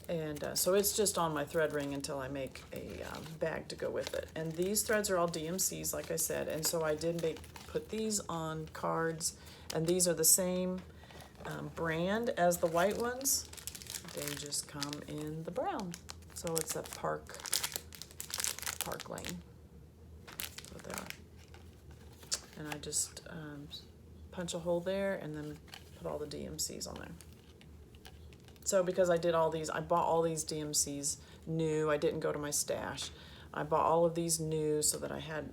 And so it's just on my thread ring until I make a bag to go with it. And these threads are all DMCs, like I said. And so I did put these on cards. And these are the same brand as the white ones. They just come in the brown. So it's a Park Lane. That's what they are. And I just punch a hole there and then put all the DMCs on there. So because I did all these, I bought all these DMCs new. I didn't go to my stash. I bought all of these new so that I had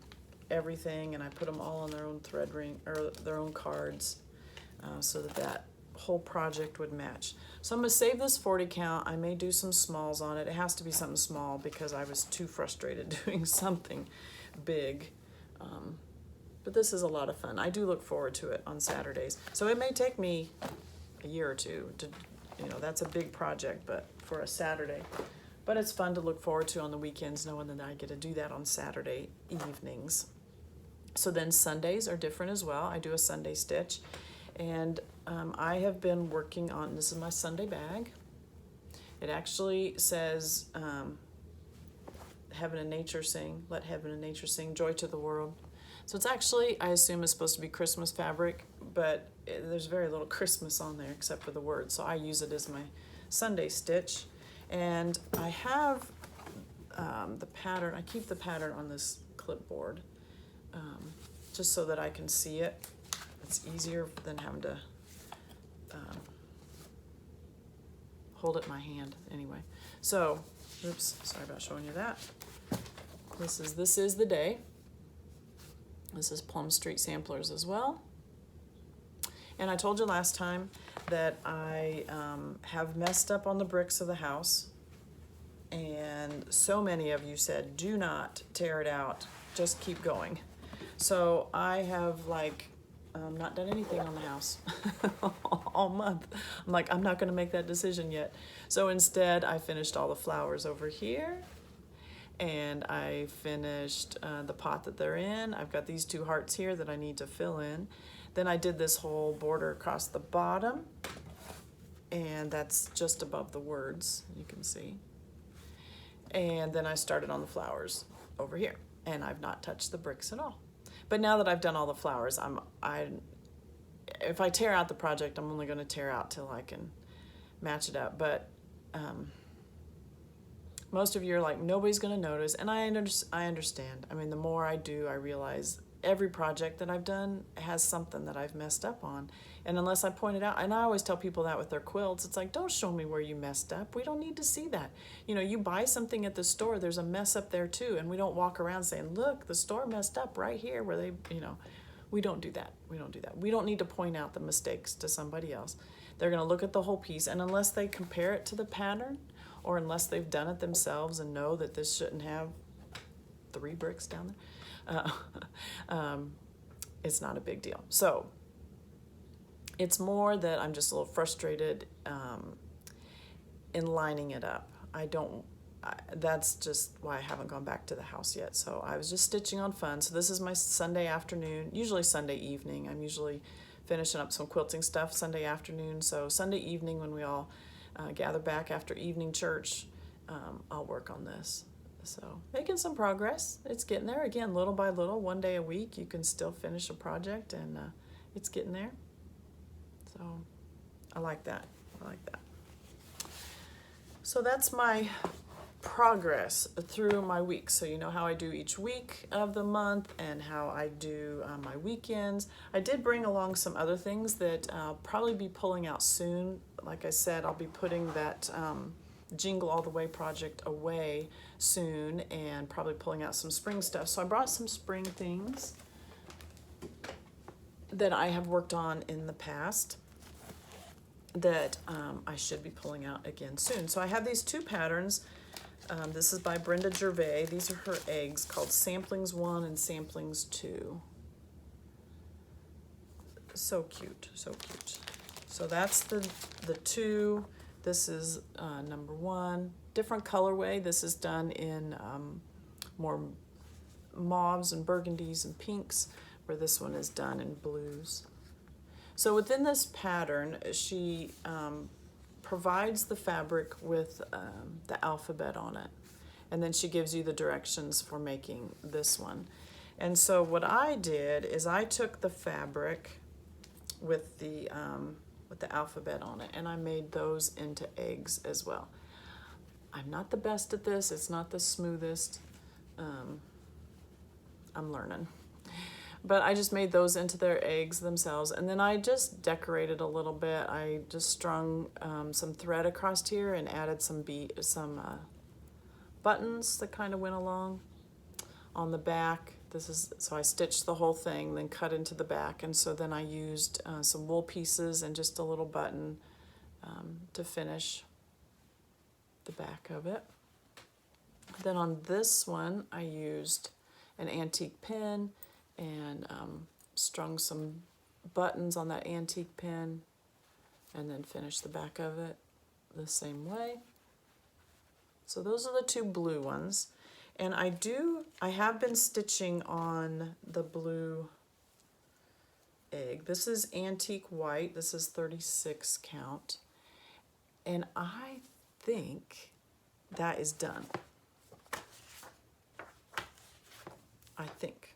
everything, and I put them all on their own thread ring or their own cards so that whole project would match. So I'm going to save this 40 count. I may do some smalls on it. It has to be something small because I was too frustrated doing something big. But this is a lot of fun. I do look forward to it on Saturdays. So it may take me a year or 2 to you know, that's a big project, but for a Saturday. But it's fun to look forward to on the weekends, knowing that I get to do that on Saturday evenings. So then Sundays are different as well. I do a Sunday stitch, and I have been working on, this is my Sunday bag. It actually says, heaven and nature sing, let heaven and nature sing, joy to the world. So it's actually, I assume it's supposed to be Christmas fabric, but there's very little Christmas on there except for the words. So I use it as my Sunday stitch. And I have the pattern, I keep the pattern on this clipboard just so that I can see it. It's easier than having to hold it in my hand anyway. So, oops, sorry about showing you that. This is the day. This is Plum Street Samplers as well. And I told you last time that I have messed up on the bricks of the house. And so many of you said, do not tear it out, just keep going. So I have not done anything on the house all month. I'm like, I'm not gonna make that decision yet. So instead I finished all the flowers over here, and I finished the pot that they're in. I've got these 2 hearts here that I need to fill in. Then I did this whole border across the bottom, and that's just above the words, you can see. And then I started on the flowers over here, and I've not touched the bricks at all. But now that I've done all the flowers, if I tear out the project, I'm only gonna tear out till I can match it up. But most of you are like, nobody's gonna notice, and I understand. I mean, the more I do, I realize every project that I've done has something that I've messed up on. And unless I point it out, and I always tell people that with their quilts, it's like, don't show me where you messed up. We don't need to see that. You know, you buy something at the store, there's a mess up there too, and we don't walk around saying, look, the store messed up right here where they, you know, we don't do that. We don't do that. We don't need to point out the mistakes to somebody else. They're gonna look at the whole piece, and unless they compare it to the pattern, or unless they've done it themselves and know that this shouldn't have 3 bricks down there, it's not a big deal. So it's more that I'm just a little frustrated in lining it up. That's just why I haven't gone back to the house yet. So I was just stitching on fun. So this is my Sunday afternoon, usually Sunday evening. I'm usually finishing up some quilting stuff Sunday afternoon. So Sunday evening, when we all gather back after evening church, I'll work on this. So making some progress. It's getting there. Again, little by little, 1 day a week, you can still finish a project, and it's getting there. So I like that. I like that. So that's my progress through my week. So you know how I do each week of the month and how I do my weekends. I did bring along some other things that I'll probably be pulling out soon. Like I said, I'll be putting that Jingle All the Way project away soon, and probably pulling out some spring stuff. So I brought some spring things that I have worked on in the past that I should be pulling out again soon. So I have these 2 patterns. This is by Brenda Gervais. These are her eggs, called Samplings 1 and Samplings 2. So cute, so cute. So that's the 2. This is number 1. Different colorway. This is done in more mauves and burgundies and pinks, where this one is done in blues. So within this pattern, she provides the fabric with the alphabet on it, and then she gives you the directions for making this one. And so what I did is I took the fabric with the alphabet on it, and I made those into eggs as well. I'm not the best at this. It's not the smoothest. I'm learning. But I just made those into their eggs themselves, and then I just decorated a little bit. I just strung some thread across here and added some buttons that kind of went along on the back. So I stitched the whole thing, then cut into the back, and so then I used some wool pieces and just a little button to finish the back of it. Then on this one, I used an antique pin and strung some buttons on that antique pin and then finish the back of it the same way. So those are the two blue ones. And I have been stitching on the blue egg. This is antique white. This is 36 count. And I think that is done. I think.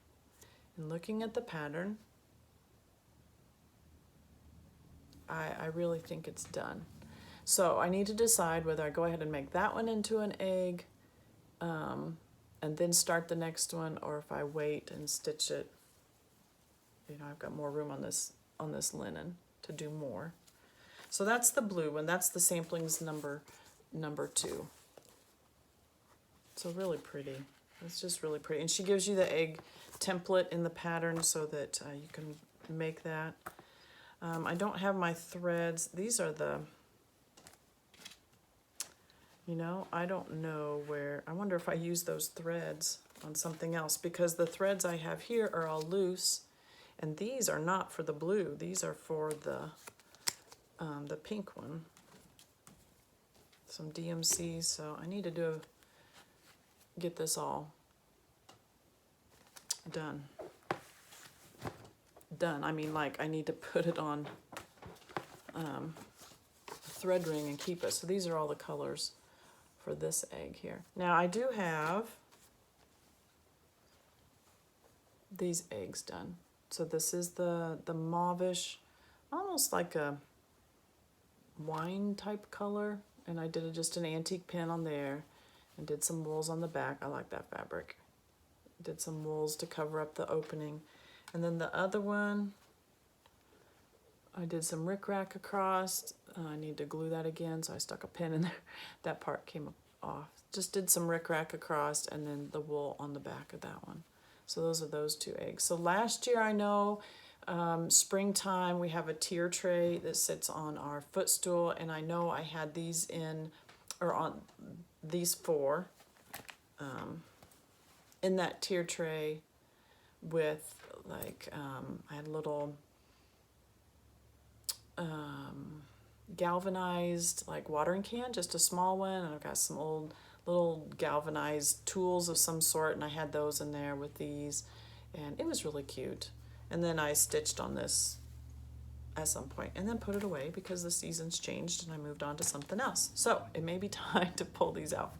And looking at the pattern, I really think it's done. So I need to decide whether I go ahead and make that one into an egg and then start the next one, or if I wait and stitch it. You know, I've got more room on this linen to do more. So that's the blue one. That's the samplings number 2. So really pretty. It's just really pretty. And she gives you the egg template in the pattern so that you can make that. I don't have my threads. These are the, you know, I don't know where. I wonder if I use those threads on something else, because the threads I have here are all loose, and these are not for the blue. These are for the pink one. Some DMCs, so I need to get this all done. I mean, like, I need to put it on a thread ring and keep it. So these are all the colors for this egg here. Now I do have these eggs done. So this is the mauvish, almost like a wine type color, and I did just an antique pin on there and did some wools on the back. I like that fabric. Did some wools to cover up the opening. And then the other one, I did some rickrack across. I need to glue that again, so I stuck a pin in there. That part came off. Just did some rickrack across, and then the wool on the back of that one. So those are those two eggs. So last year, I know, springtime, we have a tier tray that sits on our footstool, and I know I had these in, or on these 4 in that tier tray with, like, I had a little galvanized, like, watering can, just a small one, and I've got some old little galvanized tools of some sort, and I had those in there with these, and it was really cute. And then I stitched on this at some point and then put it away because the seasons changed and I moved on to something else. So it may be time to pull these out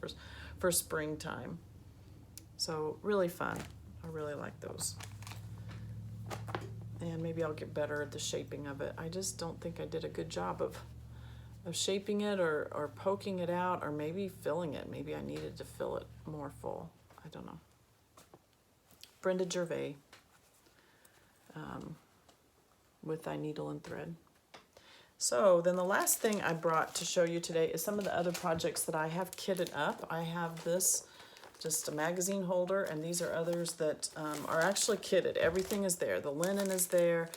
for springtime. So really fun. I really like those. And maybe I'll get better at the shaping of it. I just don't think I did a good job of shaping it or poking it out, or maybe filling it. Maybe I needed to fill it more full. I don't know. Brenda Gervais with Thy Needle and Thread. So then the last thing I brought to show you today is some of the other projects that I have kitted up. I have this, just a magazine holder, and these are others that are actually kitted. Everything is there. The linen is there,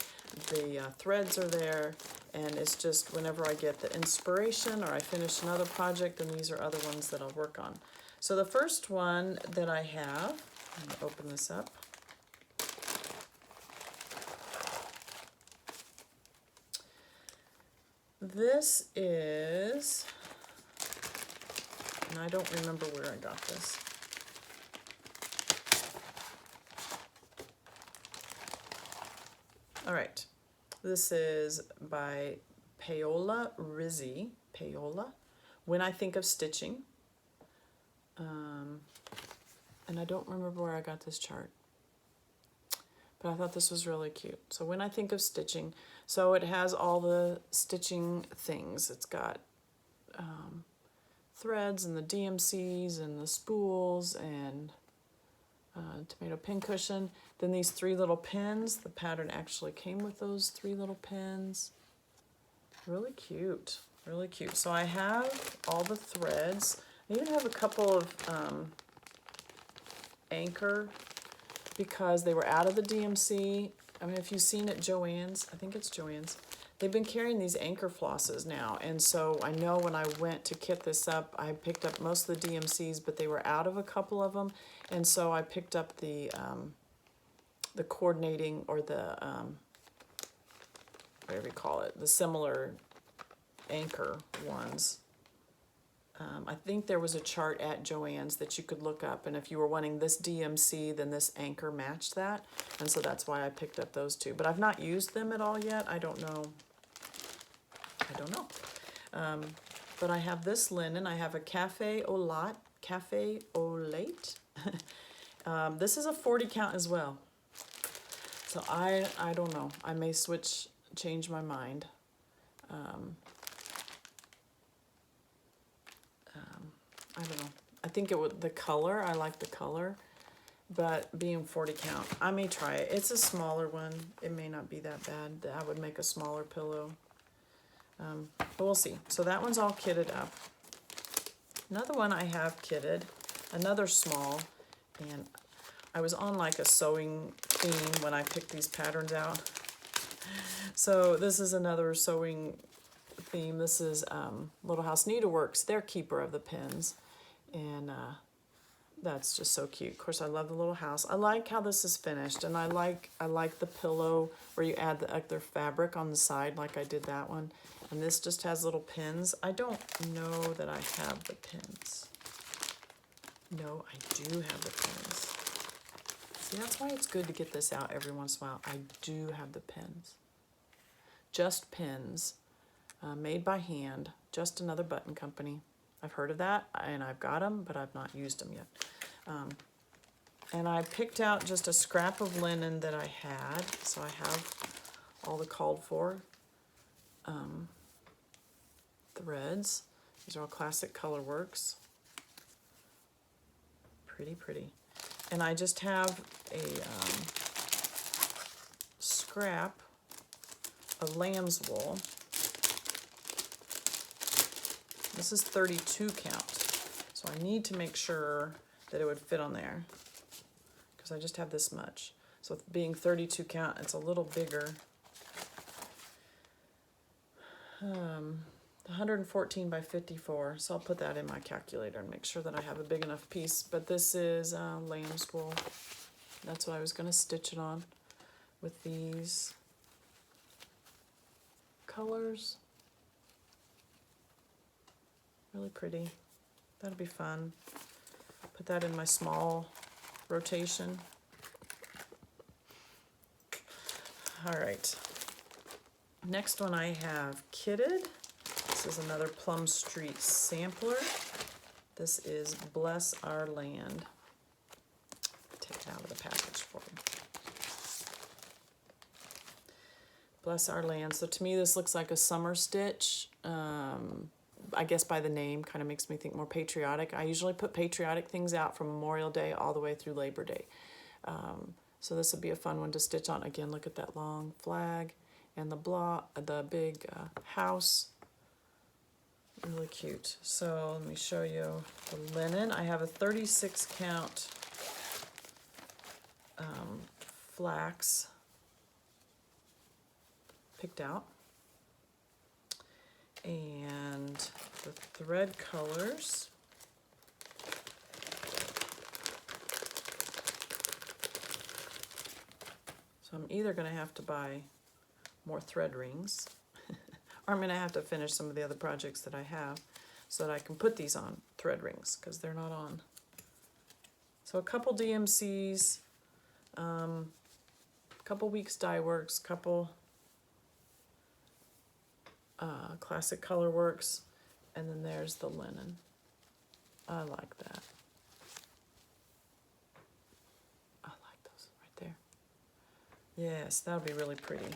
the threads are there, and it's just whenever I get the inspiration or I finish another project, then these are other ones that I'll work on. So the first one that I have, I'm going to open this up. This is, and I don't remember where I got this. All right, this is by Paola Rizzi. Paola, When I Think of Stitching. And I don't remember where I got this chart, but I thought this was really cute. So When I Think of Stitching, so it has all the stitching things. It's got threads and the DMCs and the spools and tomato pin cushion. Then these 3 little pins. The pattern actually came with those 3 little pins. Really cute, really cute. So I have all the threads. I even have a couple of anchor, because they were out of the DMC. I mean, if you've seen it, Joann's, I think it's Joann's, they've been carrying these anchor flosses now. And so I know when I went to kit this up, I picked up most of the DMCs, but they were out of a couple of them. And so I picked up the coordinating, or the, whatever you call it, the similar anchor ones. I think there was a chart at Joann's that you could look up, and if you were wanting this DMC, then this anchor matched that, and so that's why I picked up those two. But I've not used them at all yet. I don't know. But I have this linen. I have a Cafe au Lait. This is a 40 count as well. So I don't know. I may change my mind. I don't know. I think it would, the color, I like the color, but being 40 count, I may try it. It's a smaller one. It may not be that bad. I would make a smaller pillow. But we'll see. So that one's all kitted up. Another one I have kitted, another small, and I was on like a sewing theme when I picked these patterns out. So this is another sewing theme. This is Little House Needleworks, their keeper of the pins, and that's just so cute. Of course, I love the little house. I like how this is finished, and I like the pillow where you add the other fabric on the side, like I did that one. And this just has little pins. I don't know that I have the pins. No, I do have the pins. See, that's why it's good to get this out every once in a while. I do have the pins. Just pins, made by hand. Just Another Button Company. I've heard of that, and I've got them, but I've not used them yet. And I picked out just a scrap of linen that I had, so I have all the called for threads. These are all classic Colorworks. Pretty, pretty. And I just have a scrap of lamb's wool. This is 32 count, so I need to make sure that it would fit on there because I just have this much. So with being 32 count, it's a little bigger. 114 by 54, so I'll put that in my calculator and make sure that I have a big enough piece. But this is lamb's wool. That's what I was going to stitch it on with these colors. Really pretty. That'll be fun. Put that in my small rotation. All right. Next one I have kitted. This is another Plum Street sampler. This is Bless Our Land. Take it out of the package for you. Bless Our Land. So to me this looks like a summer stitch. I guess by the name kind of makes me think more patriotic. I usually put patriotic things out from Memorial Day all the way through Labor Day. So this would be a fun one to stitch on. Again, look at that long flag and the big house. Really cute. So let me show you the linen. I have a 36 count flax picked out. And the thread colors. So I'm either going to have to buy more thread rings or I'm going to have to finish some of the other projects that I have so that I can put these on thread rings because they're not on. So a couple DMCs, couple Weeks Dye Works, couple Classic Colorworks, and then there's the linen. I like that. I like those right there. Yes, that'll be really pretty.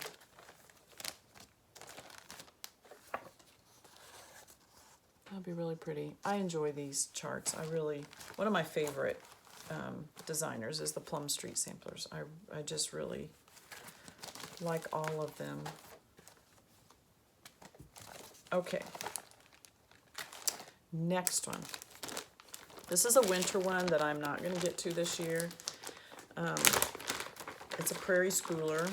That'll be really pretty. I enjoy these charts. One of my favorite designers is the Plum Street samplers. I just really like all of them. Okay, next one. This is a winter one that I'm not going to get to this year. It's a Prairie schooler.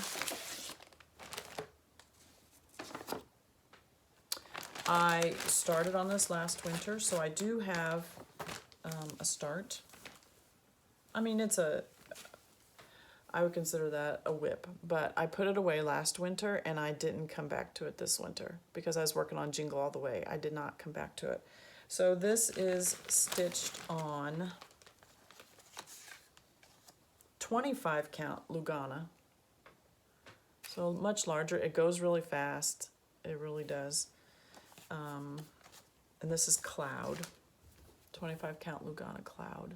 I started on this last winter, so I do have a start. I mean, I would consider that a whip, but I put it away last winter and I didn't come back to it this winter because I was working on Jingle all the way. I did not come back to it. So this is stitched on 25 count Lugana. So much larger. It goes really fast. It really does. And this is Cloud. 25 count Lugana Cloud.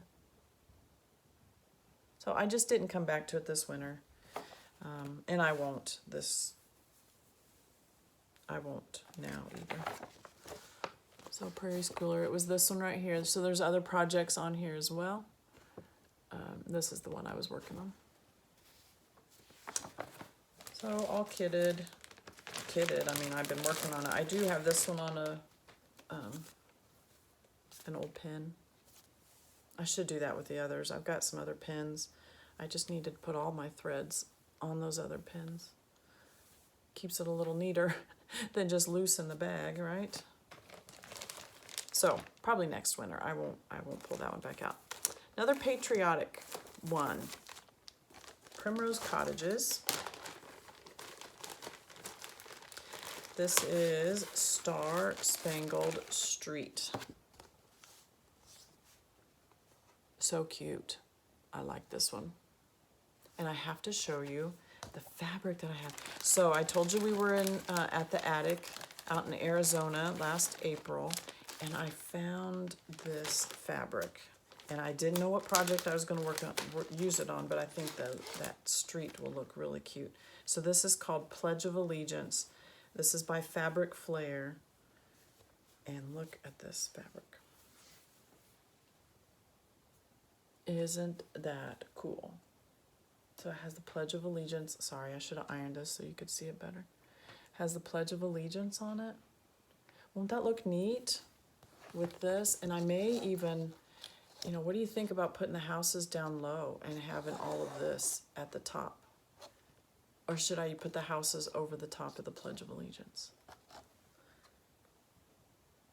So I just didn't come back to it this winter. And I won't now either. So Prairie Schooler, it was this one right here. So there's other projects on here as well. This is the one I was working on. So all kitted, I mean, I've been working on it. I do have this one on an old pin. I should do that with the others. I've got some other pins. I just need to put all my threads on those other pins. Keeps it a little neater than just loose in the bag, right? So probably next winter. I won't pull that one back out. Another patriotic one. Primrose Cottages. This is Star Spangled Street. So cute. I like this one. And I have to show you the fabric that I have. So I told you we were in at the attic out in Arizona last April, and I found this fabric. And I didn't know what project I was going to use it on, but I think that street will look really cute. So this is called Pledge of Allegiance. This is by Fabric Flair. And look at this fabric. Isn't that cool? So it has the Pledge of Allegiance. Sorry, I should have ironed this so you could see it better. Has the Pledge of Allegiance on it. Won't that look neat with this? And I may even, you know, what do you think about putting the houses down low and having all of this at the top? Or should I put the houses over the top of the Pledge of Allegiance?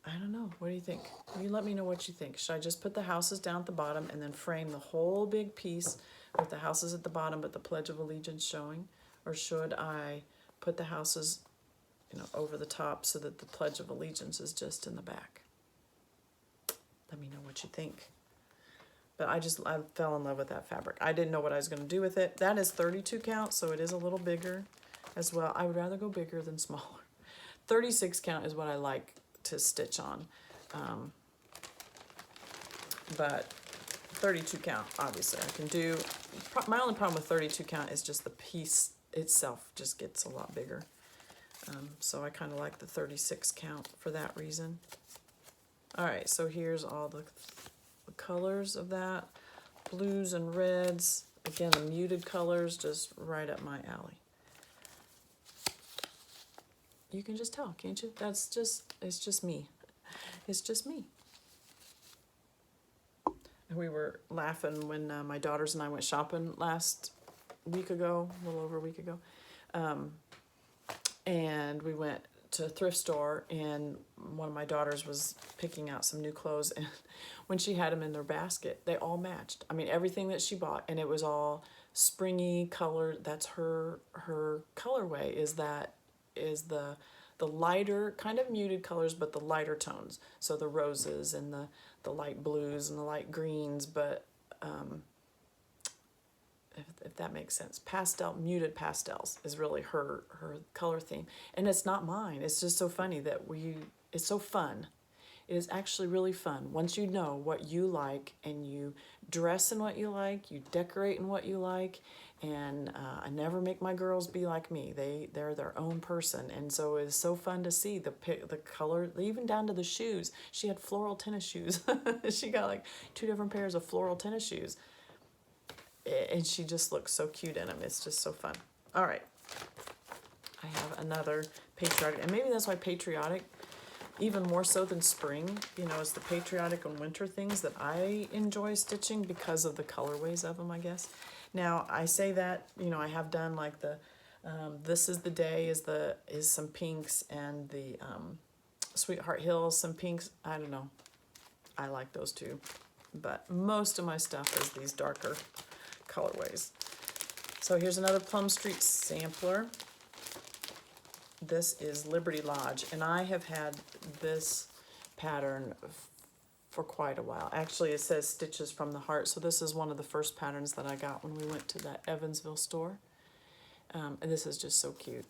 I don't know. What do you think? You let me know what you think. Should I just put the houses down at the bottom and then frame the whole big piece with the houses at the bottom but the Pledge of Allegiance showing? Or should I put the houses, you know, over the top so that the Pledge of Allegiance is just in the back? Let me know what you think. But I fell in love with that fabric. I didn't know what I was going to do with it. That is 32 count, so it is a little bigger as well. I would rather go bigger than smaller. 36 count is what I like to stitch on. But 32 count, obviously, I can do. My only problem with 32 count is just the piece itself just gets a lot bigger. So I kind of like the 36 count for that reason. All right, so here's all the colors of that. Blues and reds. Again, the muted colors, just right up my alley. You can just tell, can't you? It's just me. It's just me. And we were laughing when my daughters and I went shopping last week ago, a little over a week ago. And we went to a thrift store, and one of my daughters was picking out some new clothes, and when she had them in their basket, they all matched. I mean, everything that she bought, and it was all springy color. That's her colorway, is the lighter, kind of muted colors, but the lighter tones. So the roses and the light blues and the light greens, but if that makes sense. Muted pastels is really her color theme. And it's not mine. It's just so funny that it's so fun. It is actually really fun. Once you know what you like and you dress in what you like, you decorate in what you like, and I never make my girls be like me. They're their own person. And so it's so fun to see the color, even down to the shoes. She had floral tennis shoes. She got like 2 different pairs of floral tennis shoes. And she just looks so cute in them. It's just so fun. All right. I have another patriotic, and maybe that's why patriotic, even more so than spring, you know, is the patriotic and winter things that I enjoy stitching because of the colorways of them, I guess. Now, I say that, you know, I have done like the, This Is the Day is some pinks, and the Sweetheart Hills, some pinks. I don't know. I like those too. But most of my stuff is these darker colorways. So here's another Plum Street sampler. This is Liberty Lodge, and I have had this pattern for quite a while. Actually, it says Stitches from the Heart, so this is one of the first patterns that I got when we went to that Evansville store. And this is just so cute.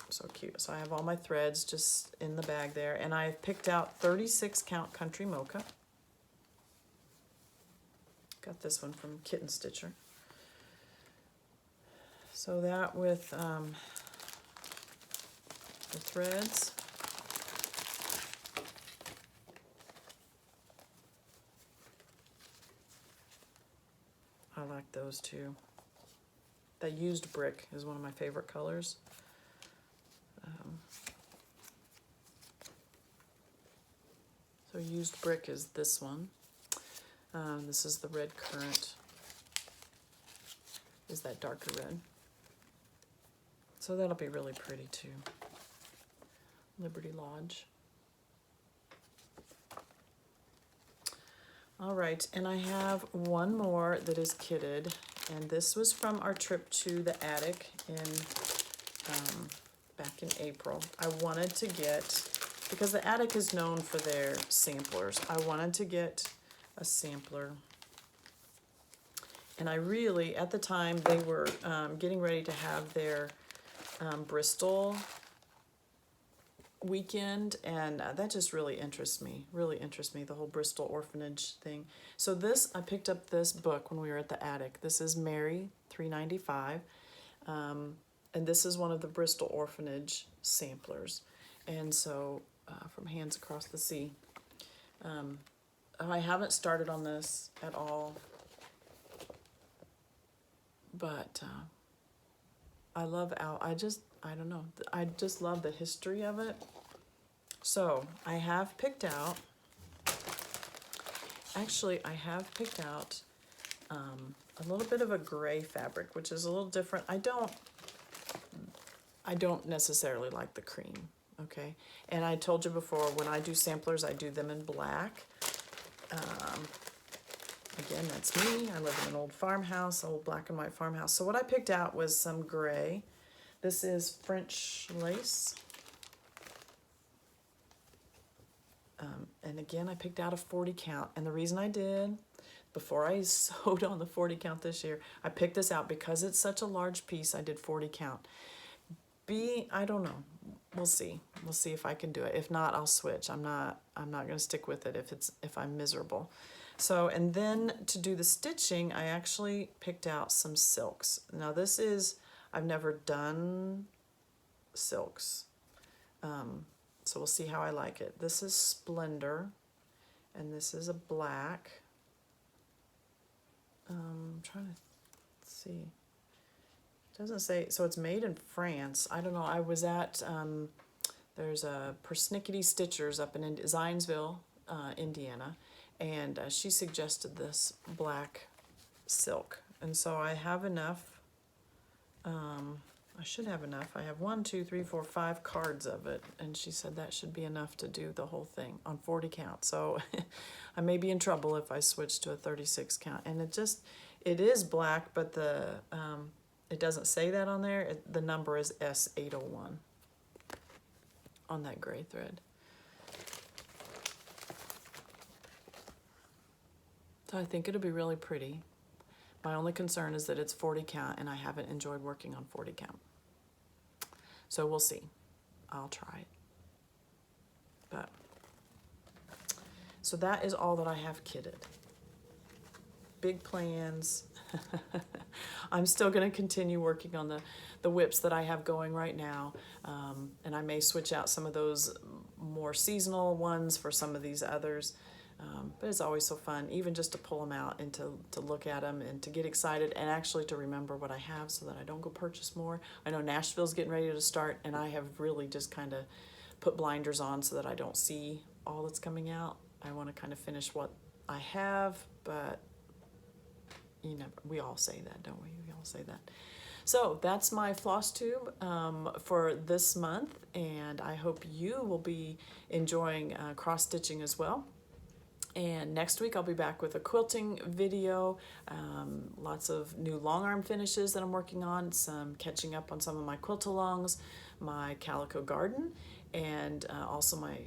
So cute. So I have all my threads just in the bag there, and I've picked out 36 count Country Mocha. Got this one from Kitten Stitcher. So that with the threads. I like those too. That used brick is one of my favorite colors. So used brick is this one. This is the red currant. Is that darker red? So that'll be really pretty too. Liberty Lodge. All right, and I have one more that is kitted, and this was from our trip to the attic in back in April. I wanted to get, because the attic is known for their samplers, I wanted to get a sampler. And I really, at the time, they were getting ready to have their Bristol weekend, and that just really interests me, the whole Bristol orphanage thing. So this, I picked up this book when we were at the attic. This is Mary, $3.95, and this is one of the Bristol orphanage samplers. And so from Hands Across the Sea. I haven't started on this at all, but I love I don't know, I just love the history of it. So I have picked out, actually I have picked out a little bit of a gray fabric, which is a little different. I don't necessarily like the cream, okay? And I told you before, when I do samplers, I do them in black. Again, that's me. I live in an old farmhouse, old black and white farmhouse. So what I picked out was some gray. This is French lace. And again, I picked out a 40 count. And the reason I did, before I sewed on the 40 count this year, I picked this out because it's such a large piece. I did 40 count. I don't know. We'll see. We'll see if I can do it. If not, I'll switch. I'm not going to stick with it if I'm miserable. So, and then to do the stitching, I actually picked out some silks. Now this is, I've never done silks. So we'll see how I like it. This is Splendor, and this is a black. I'm trying to see. It doesn't say, so it's made in France. I don't know, I was at, there's a Persnickety Stitchers up in Zionsville, Indiana, and she suggested this black silk. And so I have enough, I should have enough. I have 1, 2, 3, 4, 5 cards of it, and she said that should be enough to do the whole thing on 40 count. So I may be in trouble if I switch to a 36 count. And it is black, but it doesn't say that on there. The number is S801 on that gray thread. So I think it'll be really pretty. My only concern is that it's 40 count, and I haven't enjoyed working on 40 count. So we'll see. I'll try it. But so that is all that I have kitted. Big plans. I'm still going to continue working on the whips that I have going right now, and I may switch out some of those more seasonal ones for some of these others. But it's always so fun, even just to pull them out and to look at them and to get excited and actually to remember what I have so that I don't go purchase more. I know Nashville's getting ready to start, and I have really just kind of put blinders on so that I don't see all that's coming out. I want to kind of finish what I have, but you know, we all say that, don't we? We all say that. So that's my Flosstube for this month, and I hope you will be enjoying cross-stitching as well. And next week I'll be back with a quilting video, lots of new long arm finishes that I'm working on, some catching up on some of my quilt-alongs, my calico garden, and also my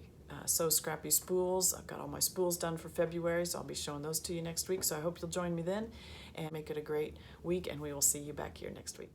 So Scrappy spools. I've got all my spools done for February, so I'll be showing those to you next week. So I hope you'll join me then, and make it a great week, and we will see you back here next week.